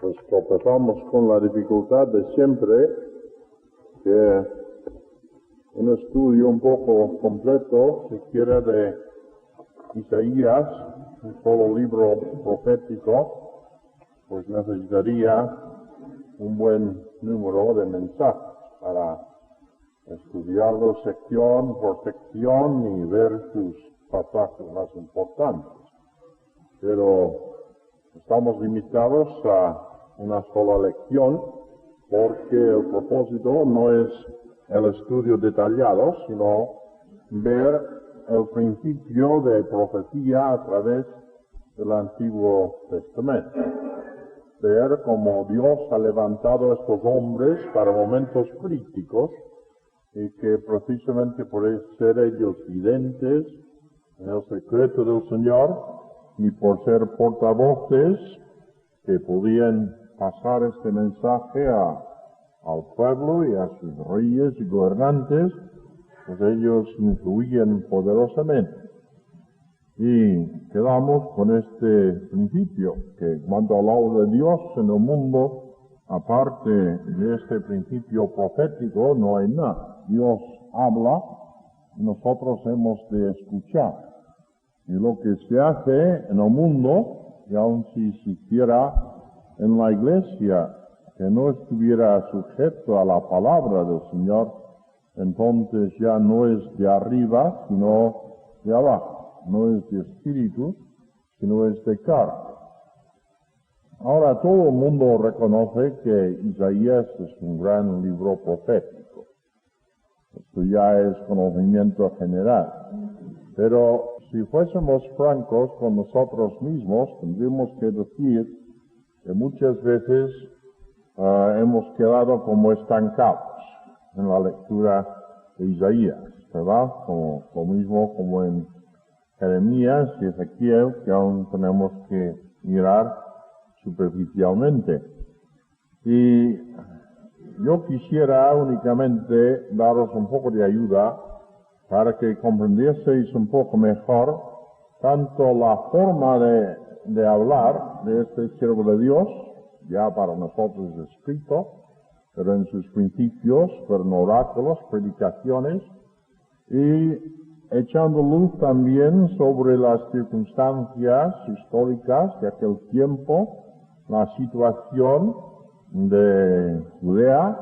Pues tropezamos con la dificultad de siempre que un estudio un poco completo, si quiere, de Isaías, un solo libro profético, pues necesitaría un buen número de mensajes para estudiarlo sección por sección y ver sus pasajes más importantes. Pero estamos limitados a una sola lección porque el propósito no es el estudio detallado, sino ver el principio de profecía a través del Antiguo Testamento. Ver cómo Dios ha levantado a estos hombres para momentos críticos y que precisamente por ser ellos videntes en el secreto del Señor y por ser portavoces que podían pasar este mensaje al pueblo y a sus reyes y gobernantes, pues ellos influían poderosamente. Y quedamos con este principio, que cuando hablamos de Dios en el mundo, aparte de este principio profético, no hay nada. Dios habla y nosotros hemos de escuchar. Y lo que se hace en el mundo, y aun si se hiciera en la iglesia, que no estuviera sujeto a la palabra del Señor, entonces ya no es de arriba, sino de abajo. No es de espíritu, sino es de carne. Ahora todo el mundo reconoce que Isaías es un gran libro profético. Esto ya es conocimiento general. Pero si fuésemos francos con nosotros mismos, tendríamos que decir que muchas veces hemos quedado como estancados en la lectura de Isaías, ¿verdad? Lo mismo como en Jeremías y Ezequiel, que aún tenemos que mirar superficialmente. Y yo quisiera únicamente daros un poco de ayuda para que comprendieseis un poco mejor tanto la forma de hablar de este siervo de Dios, ya para nosotros escrito, pero en sus principios, fueron oráculos, predicaciones, y echando luz también sobre las circunstancias históricas de aquel tiempo, la situación de Judea,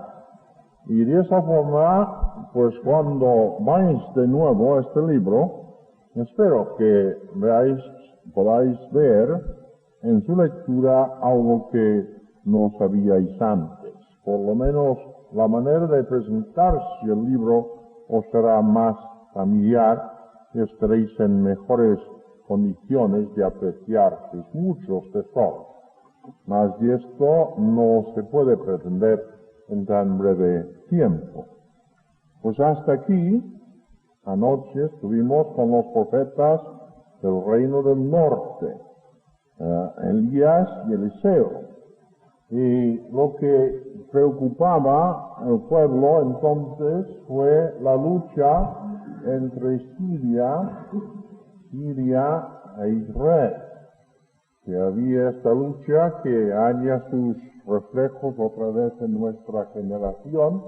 y de esa forma, pues cuando vais de nuevo a este libro, espero que podáis ver en su lectura algo que no sabíais antes. Por lo menos la manera de presentarse el libro os será más familiar y estaréis en mejores condiciones de apreciar sus muchos tesoros. Mas de esto no se puede pretender en tan breve tiempo. Pues hasta aquí, anoche estuvimos con los profetas del reino del norte, Elías y Eliseo. Y lo que preocupaba al pueblo entonces fue la lucha entre Siria e Israel. Que había esta lucha que haya sus reflejos otra vez en nuestra generación,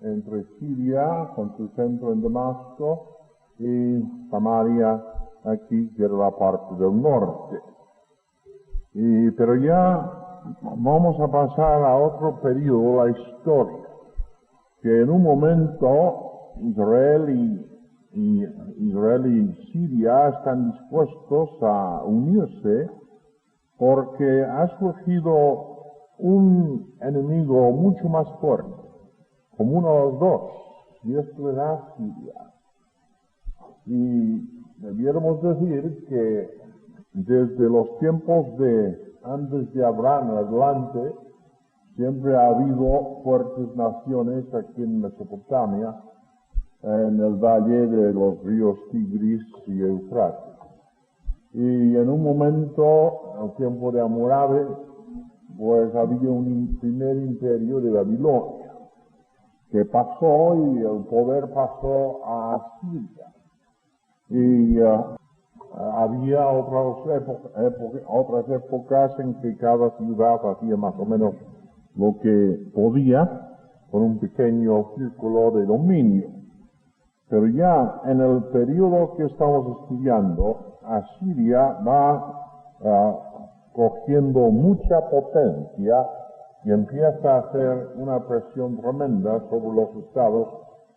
entre Siria, con su centro en Damasco, y Samaria, aquí, que era la parte del norte. Pero ya vamos a pasar a otro periodo de la historia, que en un momento Israel y Siria están dispuestos a unirse porque ha surgido un enemigo mucho más fuerte, como uno de los dos, y esto era Siria. Y debiéramos decir que desde los tiempos de antes de Abraham en adelante, siempre ha habido fuertes naciones aquí en Mesopotamia, en el valle de los ríos Tigris y Eufrates. Y en un momento, en el tiempo de Hammurabi, pues había un primer imperio de Babilonia, que pasó y el poder pasó a Asiria. Y había otras épocas en que cada ciudad hacía más o menos lo que podía con un pequeño círculo de dominio. Pero ya en el periodo que estamos estudiando, Asiria va cogiendo mucha potencia y empieza a hacer una presión tremenda sobre los estados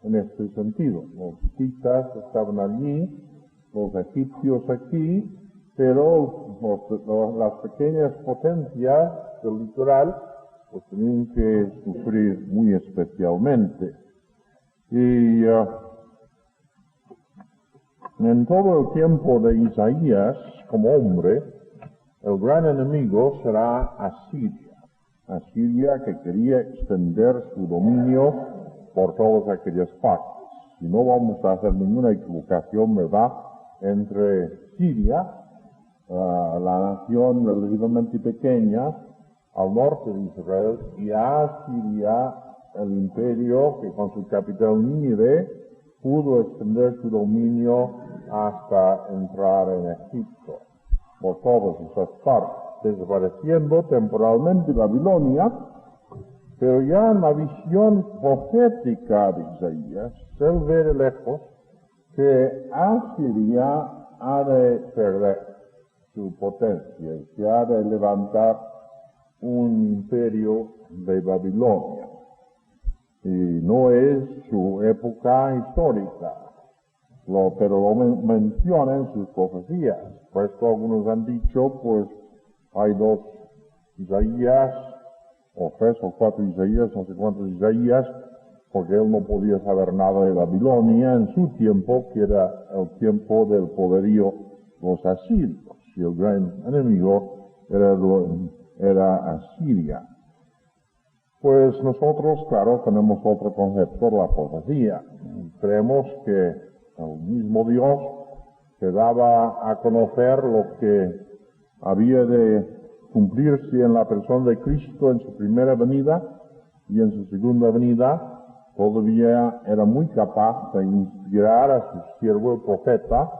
en este sentido. Los hititas estaban allí, los egipcios aquí, pero las pequeñas potencias del litoral pues tenían que sufrir muy especialmente. Y en todo el tiempo de Isaías, como hombre, el gran enemigo será Asiria. Asiria que quería extender su dominio por todas aquellas partes. Y no vamos a hacer ninguna equivocación, ¿verdad?, entre Siria, la nación relativamente pequeña, al norte de Israel, y Asiria, el imperio que con su capital Nínive pudo extender su dominio hasta entrar en Egipto, por todas esas partes, desapareciendo temporalmente Babilonia, pero ya en la visión profética de Isaías, él ve de lejos que Asiria ha de perder su potencia y se ha de levantar un imperio de Babilonia. Y no es su época histórica, pero lo menciona en sus profecías. Por esto algunos han dicho, pues, hay dos Isaías, o tres o cuatro Isaías, no sé cuántos Isaías, porque él no podía saber nada de Babilonia en su tiempo, que era el tiempo del poderío de los asirios, y el gran enemigo era Asiria. Pues nosotros, claro, tenemos otro concepto de la profecía. Creemos que el mismo Dios que daba a conocer lo que había de cumplirse en la persona de Cristo en su primera venida y en su segunda venida, todavía era muy capaz de inspirar a su siervo el profeta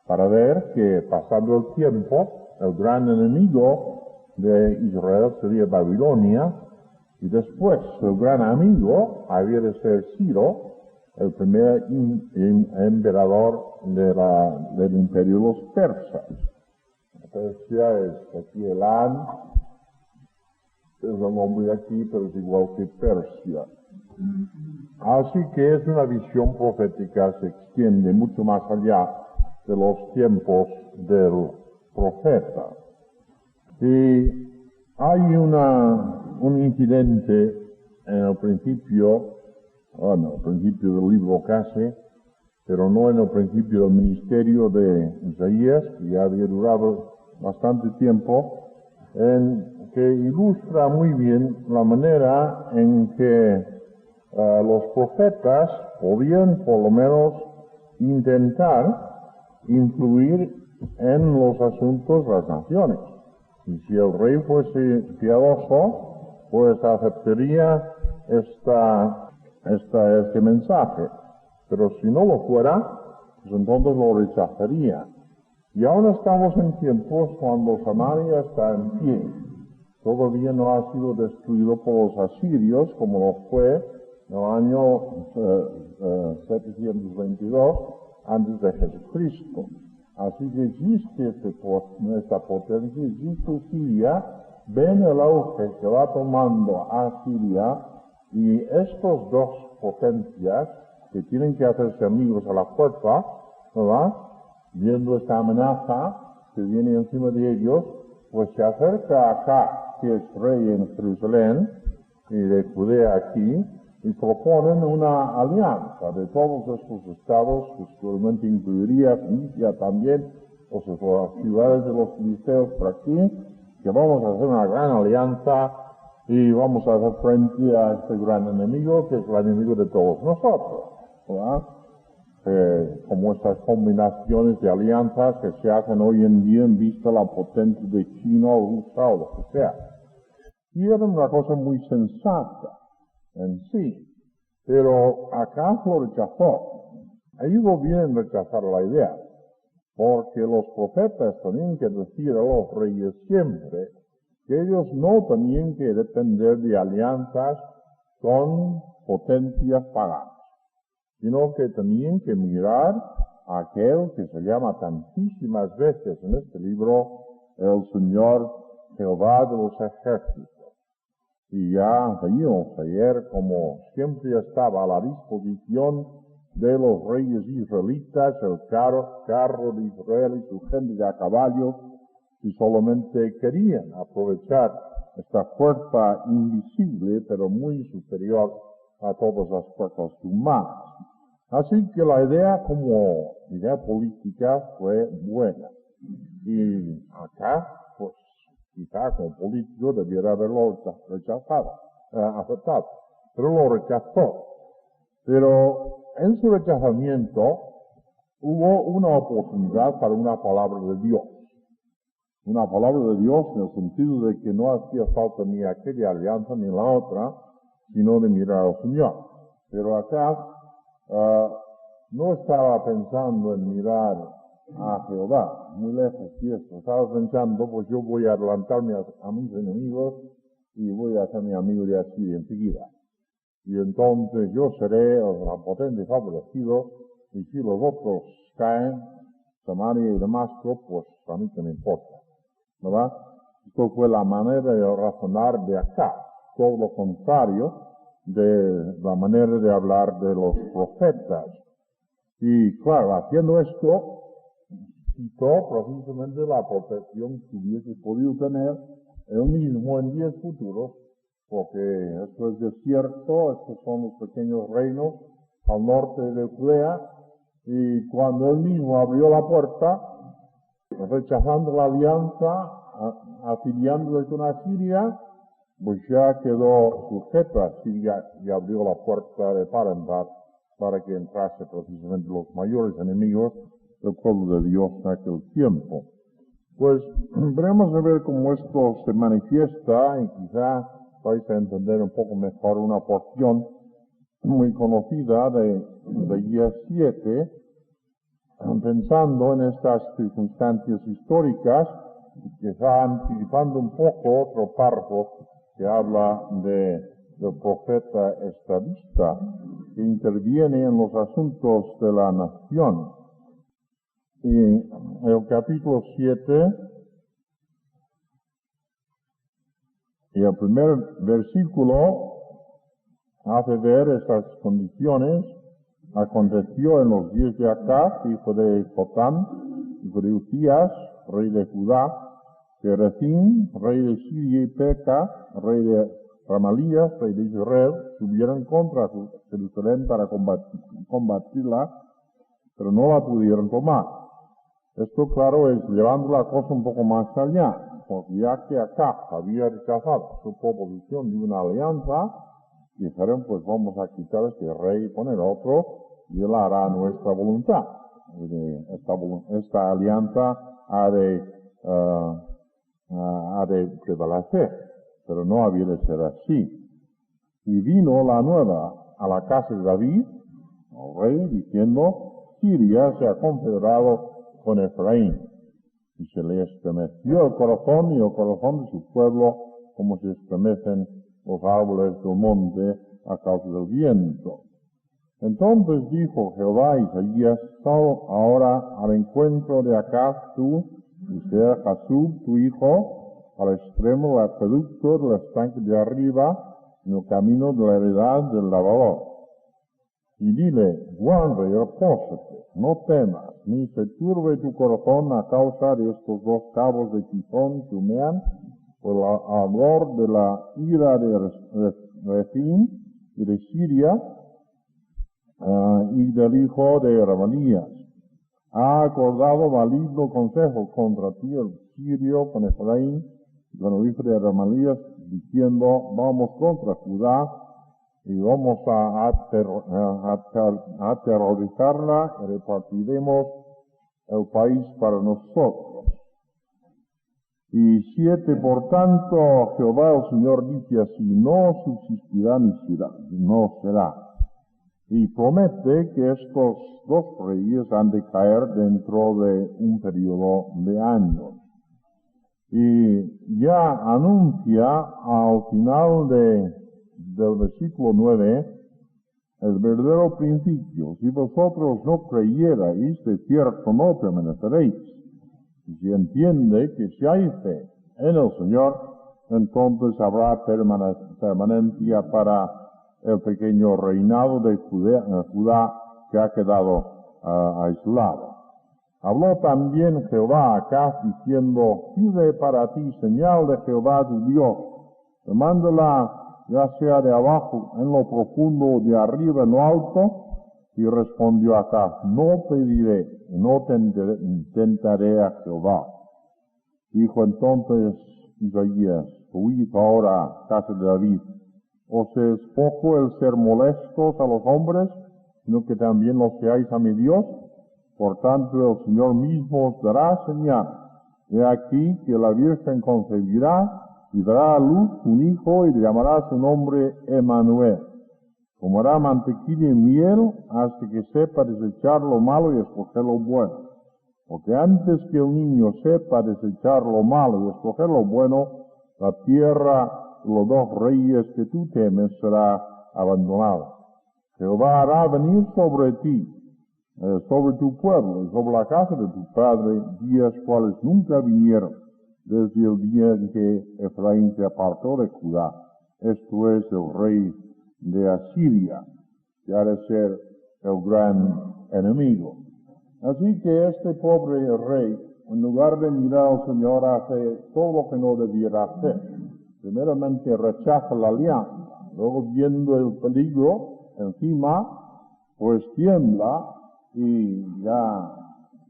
para ver que pasando el tiempo, el gran enemigo de Israel sería Babilonia, y después el gran amigo había de ser Ciro, el primer emperador del imperio de los persas. Persia es aquí Elán, es el nombre de aquí, pero es igual que Persia. Así que es una visión profética, se extiende mucho más allá de los tiempos del profeta. Y hay un incidente en el principio del libro casi, pero no en el principio del ministerio de Isaías, que ya había durado bastante tiempo, que ilustra muy bien la manera en que los profetas podían por lo menos intentar influir en los asuntos de las naciones. Y si el rey fuese piadoso, pues aceptaría este mensaje. Pero si no lo fuera, pues entonces lo rechazaría. Y aún estamos en tiempos cuando Samaria está en pie. Todavía no ha sido destruido por los asirios, como lo fue en el año 722 antes de Jesucristo. Así que existe esta potencia, existe Siria, ven el auge que va tomando a Siria, y estos dos potencias que tienen que hacerse amigos a la fuerza, ¿verdad?, viendo esta amenaza que viene encima de ellos, pues se acerca acá, que es rey en Jerusalén, y de Judea aquí, y proponen una alianza de todos estos estados, que seguramente incluiría Fenicia también, o sea, las ciudades de los filisteos por aquí, que vamos a hacer una gran alianza y vamos a hacer frente a este gran enemigo, que es el enemigo de todos nosotros, ¿verdad? Como estas combinaciones de alianzas que se hacen hoy en día en vista de la potencia de China o Rusia o lo que sea. Y era una cosa muy sensata en sí, pero acá lo rechazó. Ellos vienen a rechazar la idea, porque los profetas tenían que decir a los reyes siempre que ellos no tenían que depender de alianzas con potencias paganas, sino que tenían que mirar a aquel que se llama tantísimas veces en este libro el Señor Jehová de los ejércitos. Y ya veíamos ayer como siempre estaba a la disposición de los reyes israelitas el carro de Israel y su gente de a caballo, si solamente querían aprovechar esta fuerza invisible, pero muy superior a todas las fuerzas humanas. Así que la idea como idea política fue buena. Y acá, pues, quizá como político debiera haberlo aceptado, pero lo rechazó. Pero en su rechazamiento hubo una oportunidad para una palabra de Dios. Una palabra de Dios en el sentido de que no hacía falta ni aquella alianza ni la otra, sino de mirar al Señor. Pero acá no estaba pensando en mirar a Jehová, muy lejos de eso. Estaba pensando, pues yo voy a adelantarme a mis enemigos y voy a ser mi amigo de así enseguida. Y entonces yo seré el potente favorecido, y si los otros caen, Samaria y Damasco, pues a mí que me importa, ¿verdad? Esto fue la manera de razonar de acá, todo lo contrario de la manera de hablar de los profetas. Y claro, haciendo esto, quitó precisamente la protección que hubiese podido tener él mismo en días futuros, porque esto es desierto, estos son los pequeños reinos al norte de Judea, y cuando él mismo abrió la puerta, rechazando la alianza, afiliándose con Asiria, pues ya quedó sujeto a Asiria y abrió la puerta de par en par para que entrase precisamente los mayores enemigos del pueblo de Dios en aquel tiempo. Pues veremos a ver cómo esto se manifiesta y quizá vais a entender un poco mejor una porción muy conocida de Isaías 7, pensando en estas circunstancias históricas, quizá anticipando un poco otro párrafo que habla del profeta estadista, que interviene en los asuntos de la nación. Y el capítulo 7, y el primer versículo hace ver estas condiciones. Aconteció en los días de Acaz, hijo de Jotán, hijo de Uzías, rey de Judá, que Rezín, rey de Siria, y Peca, rey de Ramalías, rey de Israel, subieron contra Jerusalén para combatirla, pero no la pudieron tomar. Esto, claro, es llevando la cosa un poco más allá, porque ya que Acaz había rechazado su proposición de una alianza, dijeron, pues vamos a quitar este rey y poner otro, y él hará nuestra voluntad. Esta alianza ha de prevalecer, pero no había de ser así. Y vino la nueva a la casa de David, el rey, diciendo, Siria se ha confederado con Efraín. Y se le estremeció el corazón y el corazón de su pueblo, como se estremecen los árboles del monte a causa del viento. Entonces dijo Jehová a Isaías, sal ahora al encuentro de Acaz tú, y sea Jasub tu hijo, al extremo del acueducto del estanque de arriba, en el camino de la heredad del lavador. Y dile, guarda y repósate, no temas, ni se turbe tu corazón a causa de estos dos cabos de Tifón que humean, por el ardor de la ira de Rezín y de Siria, y del hijo de Ramalías. Ha acordado maligno consejo contra ti el sirio con Efraín y con el hijo de Ramalías, diciendo, vamos contra Judá y vamos a aterrorizarla y repartiremos el país para nosotros. Y 7, por tanto, Jehová el Señor dice así, no subsistirá ni no será. y promete que estos dos reyes han de caer dentro de un periodo de años. Y ya anuncia al final del versículo 9 el verdadero principio. Si vosotros no creyerais, de cierto no permaneceréis. Y se entiende que si hay fe en el Señor, entonces habrá permanencia para el pequeño reinado de Judá que ha quedado aislado. Habló también Jehová a Acaz diciendo, pide para ti señal de Jehová tu Dios, demándala ya sea de abajo en lo profundo o de arriba en lo alto. Y respondió Acaz, no pediré, no tentaré a Jehová. Dijo entonces Isaías, oíd ahora, casa de David, ¿os es poco el ser molestos a los hombres, sino que también lo seáis a mi Dios? Por tanto, el Señor mismo os dará señal. He aquí que la Virgen concebirá y dará a luz un hijo y le llamará su nombre Emmanuel. Comerá mantequilla y miel hasta que sepa desechar lo malo y escoger lo bueno. Porque antes que el niño sepa desechar lo malo y escoger lo bueno, la tierra de los dos reyes que tú temes será abandonada. Jehová hará venir sobre ti, sobre tu pueblo y sobre la casa de tu padre, días cuales nunca vinieron, desde el día en que Efraín se apartó de Judá. Esto es el rey de Asiria, que ha de ser el gran enemigo. Así que este pobre rey, en lugar de mirar al Señor, hace todo lo que no debiera hacer. Primeramente rechaza la alianza, luego viendo el peligro encima, pues tiembla y ya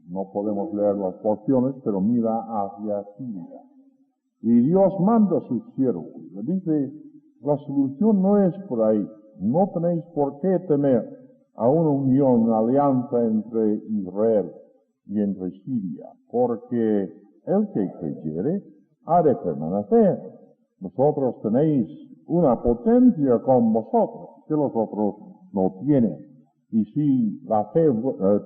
no podemos leer las porciones, pero mira hacia Siria. Y Dios manda a sus siervos, le dice, la solución no es por ahí, no tenéis por qué temer a una unión, una alianza entre Israel y entre Siria, porque el que creyere ha de permanecer. Vosotros tenéis una potencia con vosotros que los otros no tienen. Y si la fe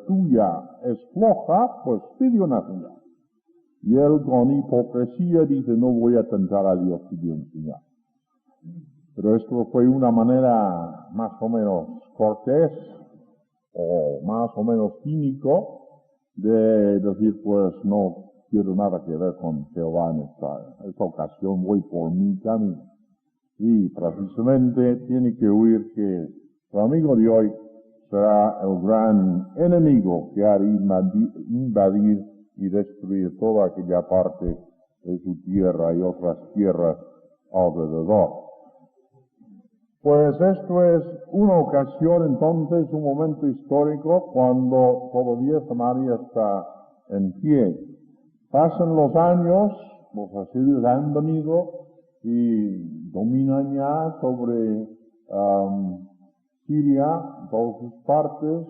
tuya es floja, pues pide una señal. Y él con hipocresía dice, no voy a tentar a Dios, pide una señal. Pero esto fue una manera más o menos cortés o más o menos cínico de decir, pues no quiero nada que ver con Jehová en esta ocasión, voy por mi camino. Y precisamente tiene que oír que el amigo de hoy será el gran enemigo que ha de invadir y destruir toda aquella parte de su tierra y otras tierras alrededor. Pues esto es una ocasión entonces, un momento histórico cuando todavía Samaria está en pie. Pasan los años, los asirios han venido y dominan ya sobre Siria, en todas sus partes.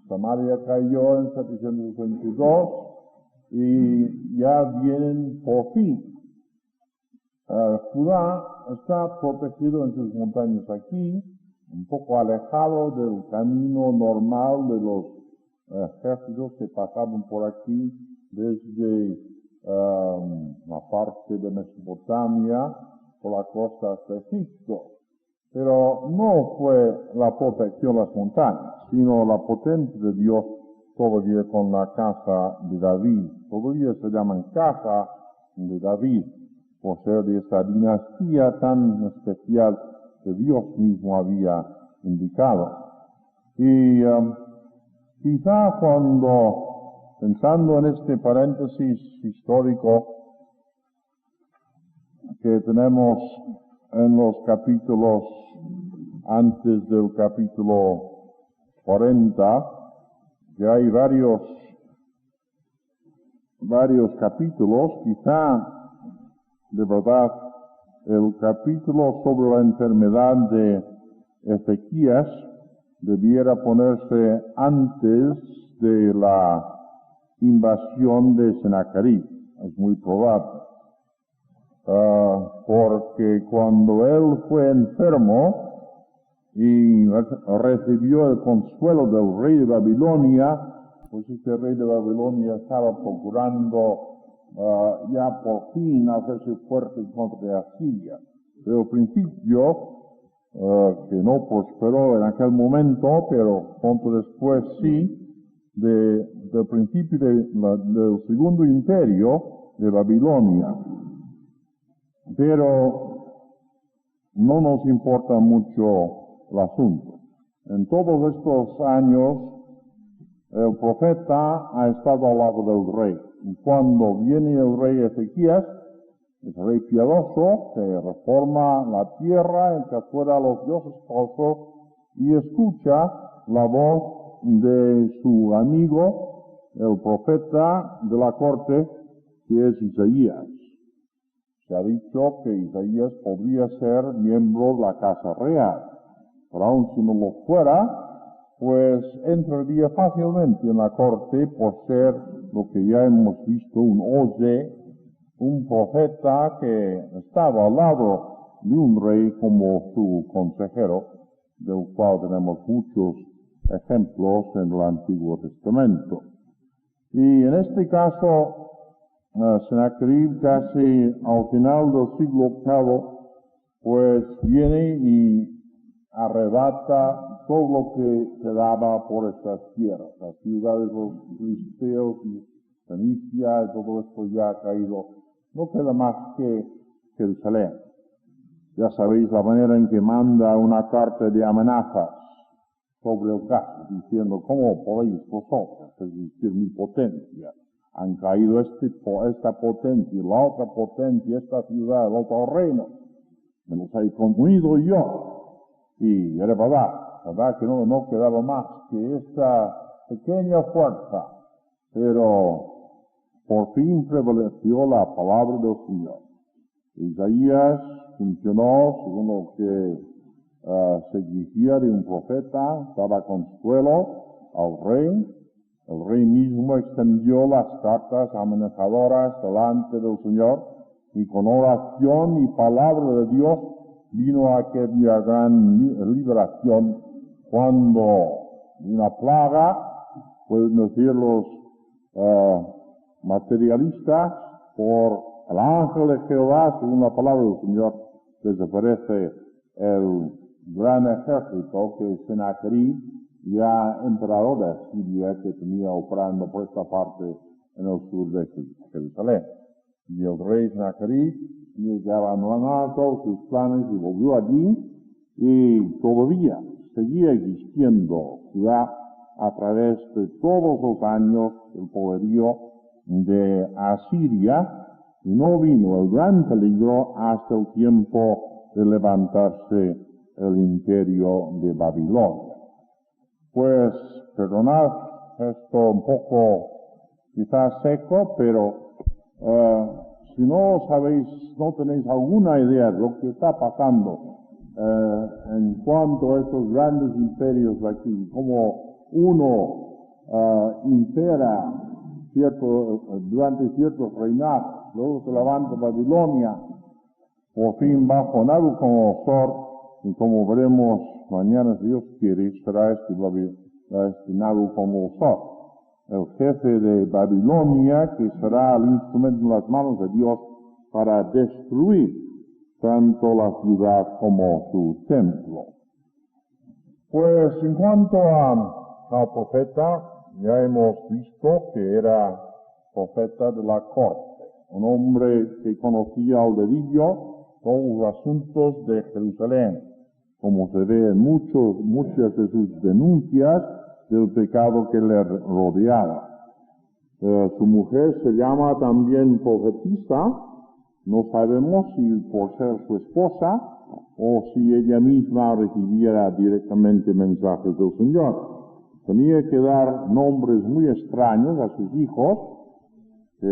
Samaria cayó en 722 y ya vienen por fin. Judá está protegido en sus montañas aquí, un poco alejado del camino normal de los ejércitos que pasaban por aquí desde la parte de Mesopotamia por la costa hasta Egipto. Pero no fue la protección de las montañas, sino la potencia de Dios todavía con la casa de David. Todavía se llaman casa de David, por ser de esa dinastía tan especial que Dios mismo había indicado. Y quizá pensando en este paréntesis histórico que tenemos en los capítulos antes del capítulo 40, que hay varios capítulos, quizá de verdad el capítulo sobre la enfermedad de Ezequías debiera ponerse antes de la invasión de Sennacherib. Es muy probable. Porque cuando él fue enfermo, y recibió el consuelo del rey de Babilonia, pues este rey de Babilonia estaba procurando ya por fin hacerse fuerte contra Asiria. Pero al principio, que no prosperó en aquel momento, pero pronto después sí, del principio del segundo imperio de Babilonia. Pero no nos importa mucho el asunto. En todos estos años, el profeta ha estado al lado del rey. Y cuando viene el rey Ezequías, el rey piadoso, que reforma la tierra, echa fuera a los dioses falsos y escucha la voz de su amigo, el profeta de la corte, que es Isaías. Se ha dicho que Isaías podría ser miembro de la casa real, pero aun si no lo fuera, pues entraría fácilmente en la corte por ser lo que ya hemos visto, un oye, un profeta que estaba al lado de un rey como su consejero, del cual tenemos muchos ejemplos en el Antiguo Testamento. Y en este caso, Sennacherib, casi al final del siglo VIII, pues viene y arrebata todo lo que quedaba por estas tierras. Las ciudades de los filisteos y Fenicia y todo esto ya ha caído. No queda más que Jerusalén. Ya sabéis la manera en que manda una carta de amenazas sobre el caso, diciendo, ¿cómo podéis vosotros resistir mi potencia? Han caído esta potencia, la otra potencia, esta ciudad, el otro reino. Me los he conmovido yo. Y era verdad que no quedaba más que esta pequeña fuerza, pero por fin prevaleció la palabra del Señor. Isaías funcionó según lo que se exigía de un profeta, daba consuelo al rey. El rey mismo extendió las cartas amenazadoras delante del Señor y con oración y palabra de Dios vino aquella gran liberación cuando una plaga, pueden decir los materialistas, por el ángel de Jehová, según la palabra del Señor, desaparece el gran ejército que Sennacherib, ya emperador de Asiria, que tenía operando por esta parte en el sur de Jerusalén. Y el rey Sennacherib y que abandonó todos sus planes y volvió allí, y todavía seguía existiendo ya a través de todos los años el poderío de Asiria, y no vino el gran peligro hasta el tiempo de levantarse el imperio de Babilonia. Pues, perdonad esto un poco quizás seco, pero si no sabéis, no tenéis alguna idea de lo que está pasando en cuanto a estos grandes imperios aquí, como uno impera durante ciertos reinados, luego se levanta Babilonia, por fin bajo Nabucodonosor, y como veremos mañana, si Dios quiere, será este Nabucodonosor, el jefe de Babilonia, que será el instrumento en las manos de Dios para destruir tanto la ciudad como su templo. Pues en cuanto al profeta, ya hemos visto que era profeta de la corte, un hombre que conocía al dedillo todos los asuntos de Jerusalén, como se ve en muchas de sus denuncias del pecado que le rodeaba. Su mujer se llama también profetisa, no sabemos si por ser su esposa o si ella misma recibiera directamente mensajes del Señor. Tenía que dar nombres muy extraños a sus hijos, que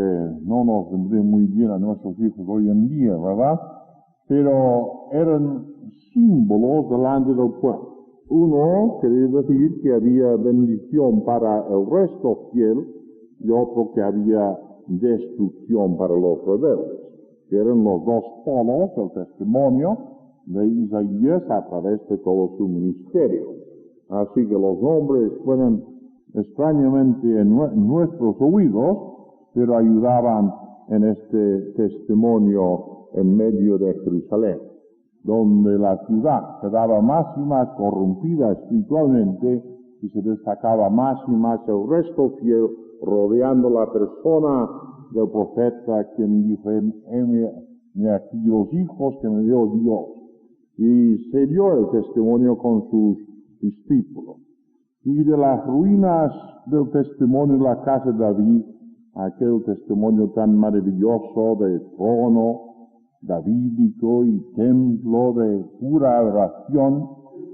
no nos vendrían muy bien a nuestros hijos hoy en día, ¿verdad? Pero eran símbolos delante del pueblo. Uno quería decir que había bendición para el resto fiel y otro que había destrucción para los rebeldes, que eran los dos polos del testimonio, de Isaías a través de todo su ministerio. Así que los nombres fueron extrañamente en nuestros oídos, pero ayudaban en este testimonio en medio de Jerusalén, donde la ciudad quedaba más y más corrompida espiritualmente y se destacaba más y más el resto fiel, rodeando la persona del profeta, quien dijo: "Heme aquí los hijos que me dio Dios", y se dio el testimonio con sus discípulos. Y de las ruinas del testimonio de la casa de David, aquel testimonio tan maravilloso de trono davídico y templo de pura adoración,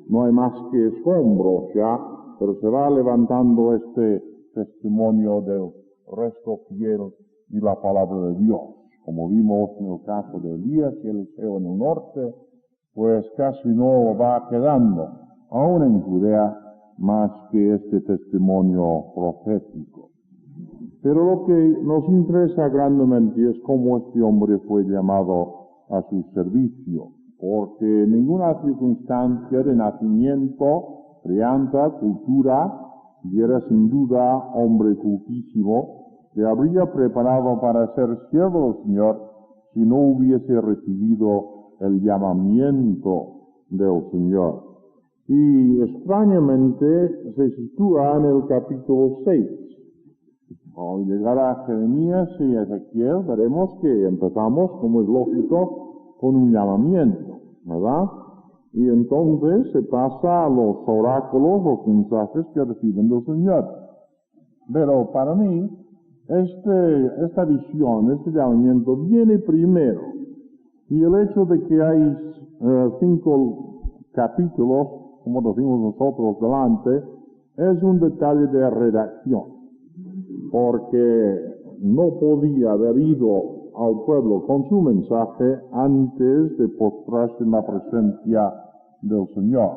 no hay más que escombros ya, pero se va levantando este testimonio del resto fiel y la palabra de Dios. Como vimos en el caso de Elías y Eliseo en el norte, pues casi no va quedando, aún en Judea, más que este testimonio profético. Pero lo que nos interesa grandemente es cómo este hombre fue llamado a su servicio, porque ninguna circunstancia de nacimiento, crianza, cultura, y era sin duda hombre cultísimo, le habría preparado para ser siervo del Señor si no hubiese recibido el llamamiento del Señor. Y extrañamente se sitúa en el capítulo 6. Al llegar a Jeremías y Ezequiel, veremos que empezamos, como es lógico, con un llamamiento, ¿verdad? Y entonces se pasa a los oráculos, los mensajes que reciben del Señor. Pero para mí, esta visión, este llamamiento viene primero. Y el hecho de que hay 5 capítulos, como decimos nosotros, delante, es un detalle de redacción, porque no podía haber ido al pueblo con su mensaje antes de postrarse en la presencia del Señor.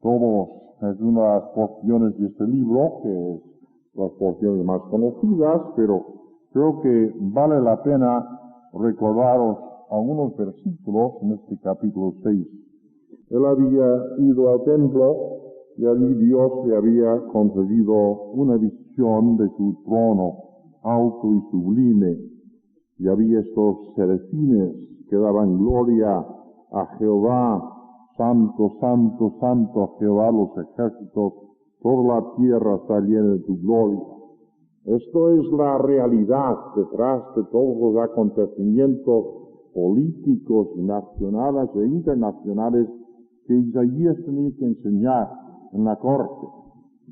Todos, es una de las porciones de este libro, que es las porciones más conocidas, pero creo que vale la pena recordaros algunos versículos en este capítulo 6. Él había ido al templo y allí Dios le había concedido una visión de su trono alto y sublime, y había estos serafines que daban gloria a Jehová: santo, santo, santo a Jehová los ejércitos, toda la tierra está llena de tu gloria. Esto es la realidad detrás de todos los acontecimientos políticos, nacionales e internacionales que Isaías tenía que enseñar en la corte.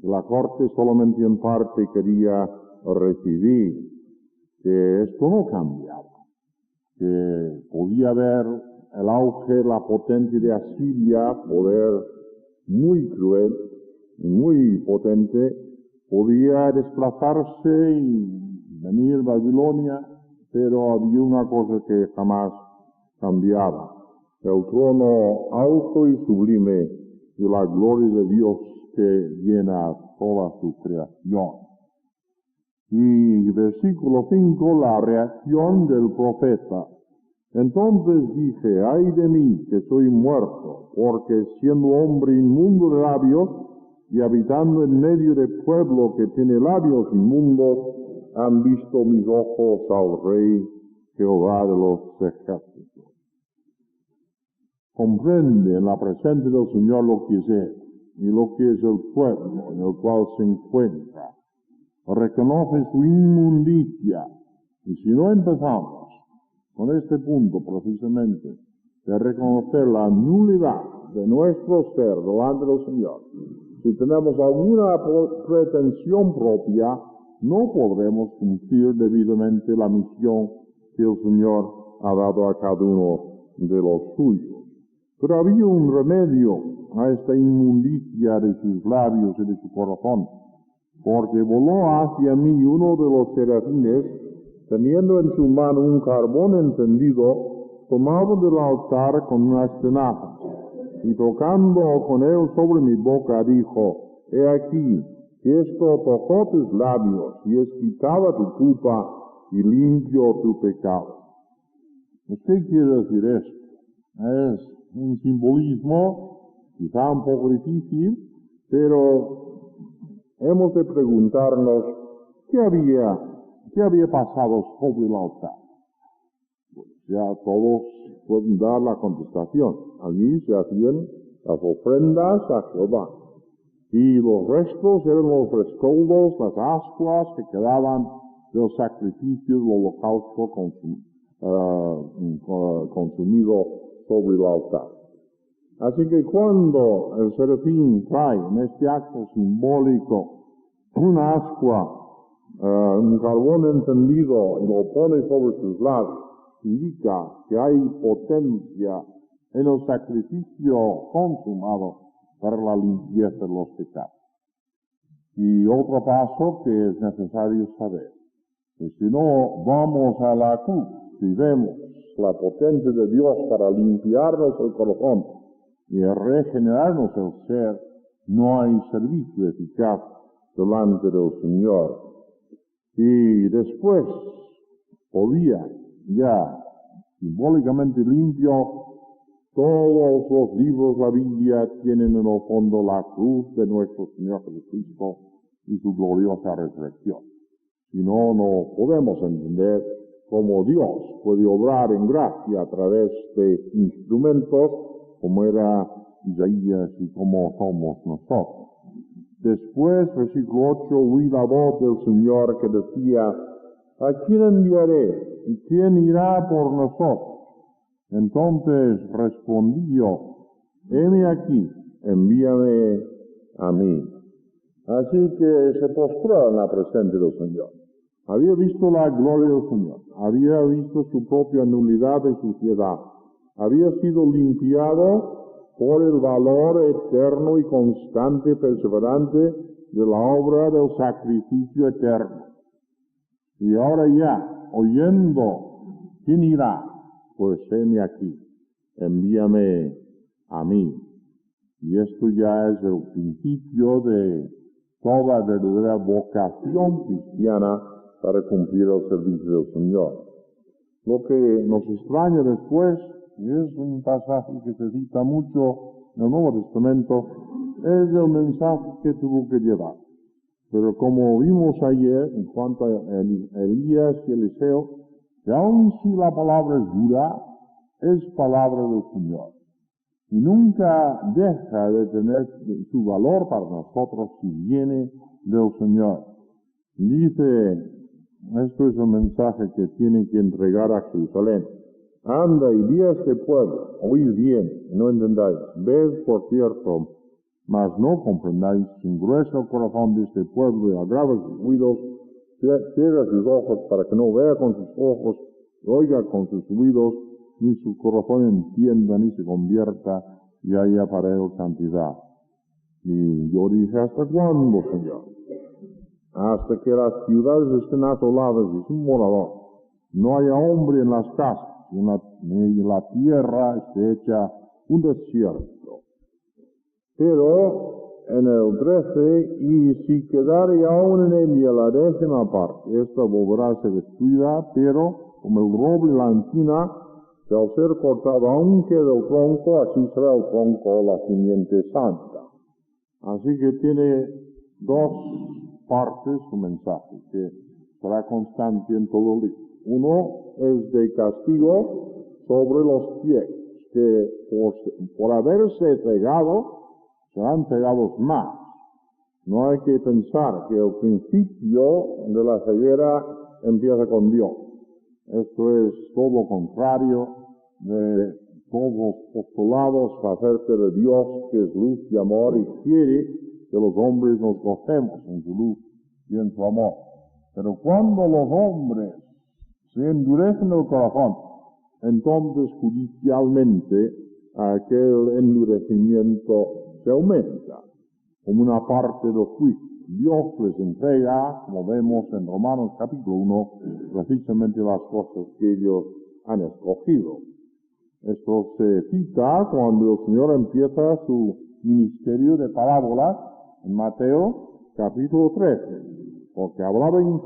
La corte solamente en parte quería recibir que esto no cambiaba, que podía haber el auge, la potencia de Asiria, poder muy cruel, muy potente, podía desplazarse y venir a Babilonia, pero había una cosa que jamás cambiaba: el trono alto y sublime y la gloria de Dios que llena toda su creación. Y versículo 5, la reacción del profeta. Entonces dije: ay de mí, que soy muerto, porque siendo hombre inmundo de labios y habitando en medio de pueblo que tiene labios inmundos, han visto mis ojos al Rey Jehová de los ejércitos. Comprende en la presencia del Señor lo que es Él y lo que es el pueblo en el cual se encuentra. Reconoce su inmundicia. Y si no empezamos con este punto precisamente de reconocer la nulidad de nuestro ser delante del Señor, si tenemos alguna pretensión propia, no podremos cumplir debidamente la misión que el Señor ha dado a cada uno de los suyos. Pero había un remedio a esta inmundicia de sus labios y de su corazón, porque voló hacia mí uno de los serafines, teniendo en su mano un carbón encendido, tomado del altar con unas tenazas, y tocando con él sobre mi boca, dijo: he aquí, que esto tocó tus labios, y es quitada tu culpa, y limpio tu pecado. ¿Qué quiere decir esto? Es un simbolismo quizá un poco difícil, pero hemos de preguntarnos qué había pasado sobre el altar. Pues ya todos pueden dar la contestación. Allí se hacían las ofrendas a Jehová. Y los restos eran los rescoldos, las ascuas que quedaban del sacrificio del holocausto consumido sobre el altar. Así que cuando el serafín trae en este acto simbólico una ascua, un carbón encendido y lo pone sobre sus labios, indica que hay potencia en el sacrificio consumado para la limpieza de los pecados. Y otro paso que es necesario saber, que si no vamos a la cruz y vemos la potencia de Dios para limpiarnos el corazón y regenerarnos el ser, no hay servicio eficaz delante del Señor. Y después podía ya simbólicamente limpio. Todos los libros de la Biblia tienen en el fondo la cruz de nuestro Señor Jesucristo y su gloriosa resurrección. Si no, no podemos entender cómo Dios puede obrar en gracia a través de instrumentos como era Isaías y como somos nosotros. Después, versículo 8, oí la voz del Señor que decía, ¿a quién enviaré y quién irá por nosotros? Entonces respondí yo, heme aquí, envíame a mí. Así que se postró en la presencia del Señor. Había visto la gloria del Señor, había visto su propia nulidad y suciedad, había sido limpiado por el valor eterno y constante, perseverante de la obra del sacrificio eterno. Y ahora ya, oyendo, ¿quién irá? Pues heme aquí, envíame a mí. Y esto ya es el principio de toda verdadera vocación cristiana para cumplir el servicio del Señor. Lo que nos extraña después, y es un pasaje que se cita mucho en el Nuevo Testamento, es el mensaje que tuvo que llevar. Pero como vimos ayer, en cuanto a Elías y Eliseo, que aun si la palabra es dura, es palabra del Señor. Y nunca deja de tener su valor para nosotros si viene del Señor. Dice, esto es el mensaje que tiene que entregar a Jerusalén. Anda y di a este pueblo, oíd bien, no entendáis, ved por cierto, mas no comprendáis, engruesa el corazón de este pueblo y agrava sus oídos, cierra sus ojos para que no vea con sus ojos, oiga con sus oídos, ni su corazón entienda ni se convierta, y haya para él santidad. Y yo dije, ¿hasta cuándo, Señor? Hasta que las ciudades estén asoladas y sin morador, no haya hombre en las casas, y la tierra esté hecha un desierto. Pero en el 13, y si quedare aún en ella la 10ª parte, esta volverá a ser destruida, pero como el roble y la encina, que al ser cortado aún queda el tronco, así será el tronco la simiente santa. Así que tiene dos partes su mensaje, que será constante en todo el libro. Uno es de castigo sobre los pies, que por haberse cegado, serán cegados más. No hay que pensar que el principio de la ceguera empieza con Dios. Esto es todo lo contrario de todos los postulados acerca de Dios, que es luz y amor, y quiere que los hombres nos gocemos en su luz y en su amor. Pero cuando los hombres se endurecen el corazón, entonces judicialmente aquel endurecimiento se aumenta como una parte del juicio. Dios les entrega, como vemos en Romanos capítulo 1, precisamente las cosas que ellos han escogido. Esto se cita cuando el Señor empieza su ministerio de parábolas en Mateo capítulo 13, porque hablaba en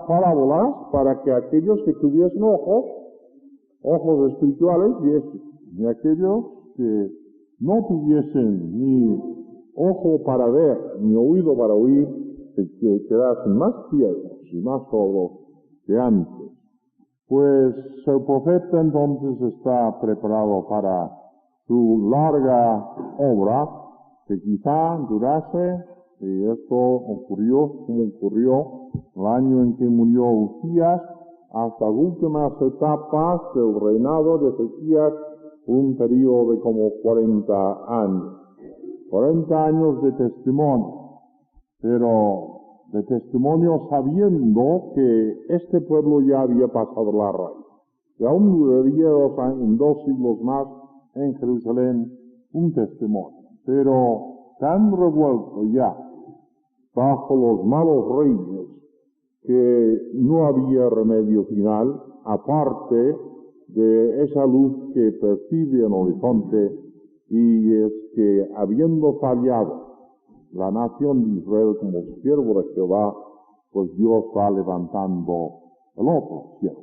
parábolas para que aquellos que tuviesen ojos espirituales viesen, y aquellos que que no tuviesen ni ojo para ver, ni oído para oír, que quedasen más ciegos y más sordos que antes. Pues el profeta entonces está preparado para su larga obra, que quizá durase, y esto ocurrió como ocurrió el año en que murió Uzías, hasta las últimas etapas del reinado de Ezequías, un periodo de como 40 años. 40 años de testimonio, pero de testimonio sabiendo que este pueblo ya había pasado la raya, que aún duraría en 2 siglos más en Jerusalén un testimonio, pero tan revuelto ya bajo los malos reyes que no había remedio final, aparte de esa luz que percibe en el horizonte, y es que habiendo fallado la nación de Israel como siervo de Jehová, pues Dios va levantando el otro siervo,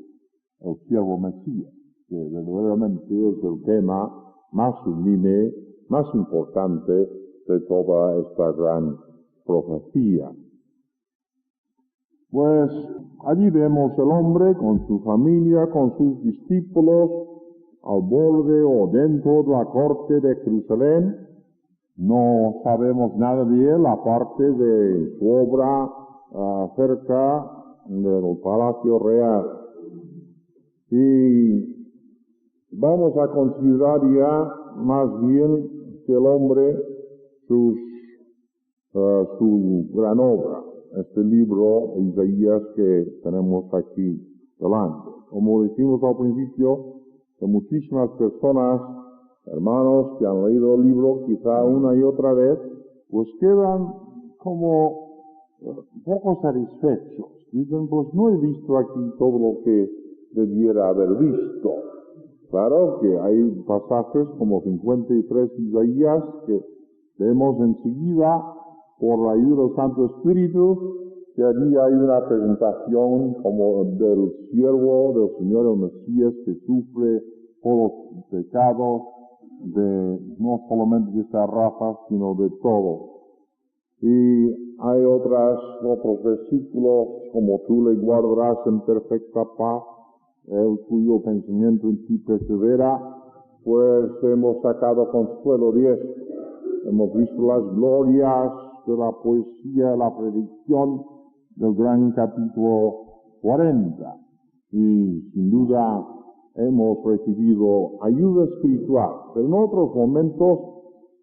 el siervo Mesías, que verdaderamente es el tema más sublime, más importante de toda esta gran profecía. Pues allí vemos el hombre con su familia, con sus discípulos, al borde o dentro de la corte de Jerusalén. No sabemos nada de él, aparte de su obra cerca del Palacio Real. Y vamos a considerar ya más bien que el hombre su gran obra, este libro de Isaías que tenemos aquí delante. Como dijimos al principio, que muchísimas personas, hermanos que han leído el libro quizá una y otra vez, pues quedan como poco satisfechos. Dicen, pues no he visto aquí todo lo que debiera haber visto. Claro que hay pasajes como 53 Isaías que vemos enseguida por la ayuda del Santo Espíritu, que allí hay una presentación como del siervo del Señor el Mesías que sufre por los pecados de no solamente de esta raza, sino de todos. Y hay otros versículos como tú le guardarás en perfecta paz, el cuyo pensamiento en ti persevera, pues hemos sacado consuelo de esto. Hemos visto las glorias de la poesía, la predicción del gran capítulo 40. Y sin duda hemos recibido ayuda espiritual. Pero en otros momentos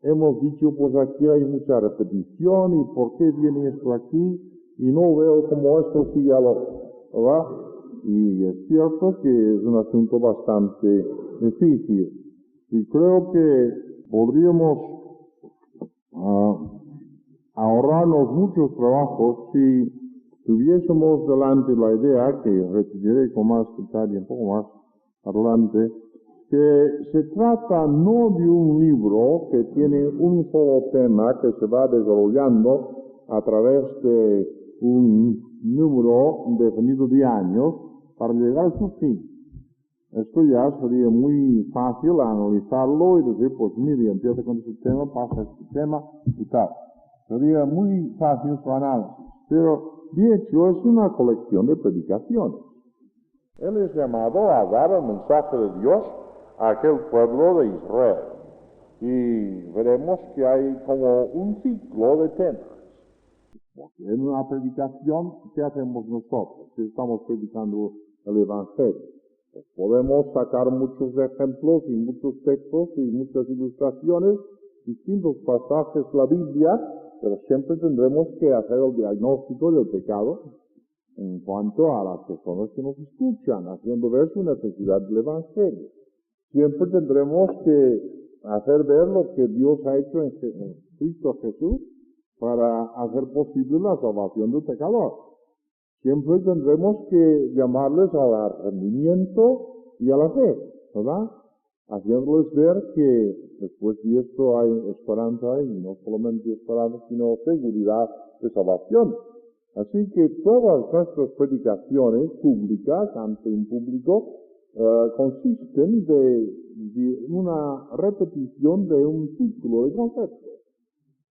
hemos dicho, pues aquí hay mucha repetición, y ¿por qué viene esto aquí? Y no veo cómo esto sigue al otro, ¿verdad? Y es cierto que es un asunto bastante difícil. Y creo que podríamos ahorrarnos muchos trabajos si tuviésemos delante la idea, que repetiré con más detalle un poco más adelante, que se trata no de un libro que tiene un solo tema que se va desarrollando a través de un número definido de años para llegar a su fin. Esto ya sería muy fácil analizarlo y decir, pues mire, empieza con este tema, pasa este tema y tal. Sería muy fácil su análisis. Pero, de hecho, es una colección de predicaciones. Él es llamado a dar el mensaje de Dios a aquel pueblo de Israel. Y veremos que hay como un ciclo de temas. Porque en una predicación, ¿qué hacemos nosotros? Si estamos predicando el Evangelio, pues podemos sacar muchos ejemplos y muchos textos y muchas ilustraciones, distintos pasajes de la Biblia, pero siempre tendremos que hacer el diagnóstico del pecado en cuanto a las personas que nos escuchan, haciendo ver su necesidad del Evangelio. Siempre tendremos que hacer ver lo que Dios ha hecho en Cristo Jesús para hacer posible la salvación del pecador. Siempre tendremos que llamarles al arrepentimiento y a la fe, ¿verdad? Haciéndoles ver que después de esto hay esperanza, y no solamente esperanza, sino seguridad de salvación. Así que todas nuestras predicaciones públicas ante un público consisten de una repetición de un ciclo de conceptos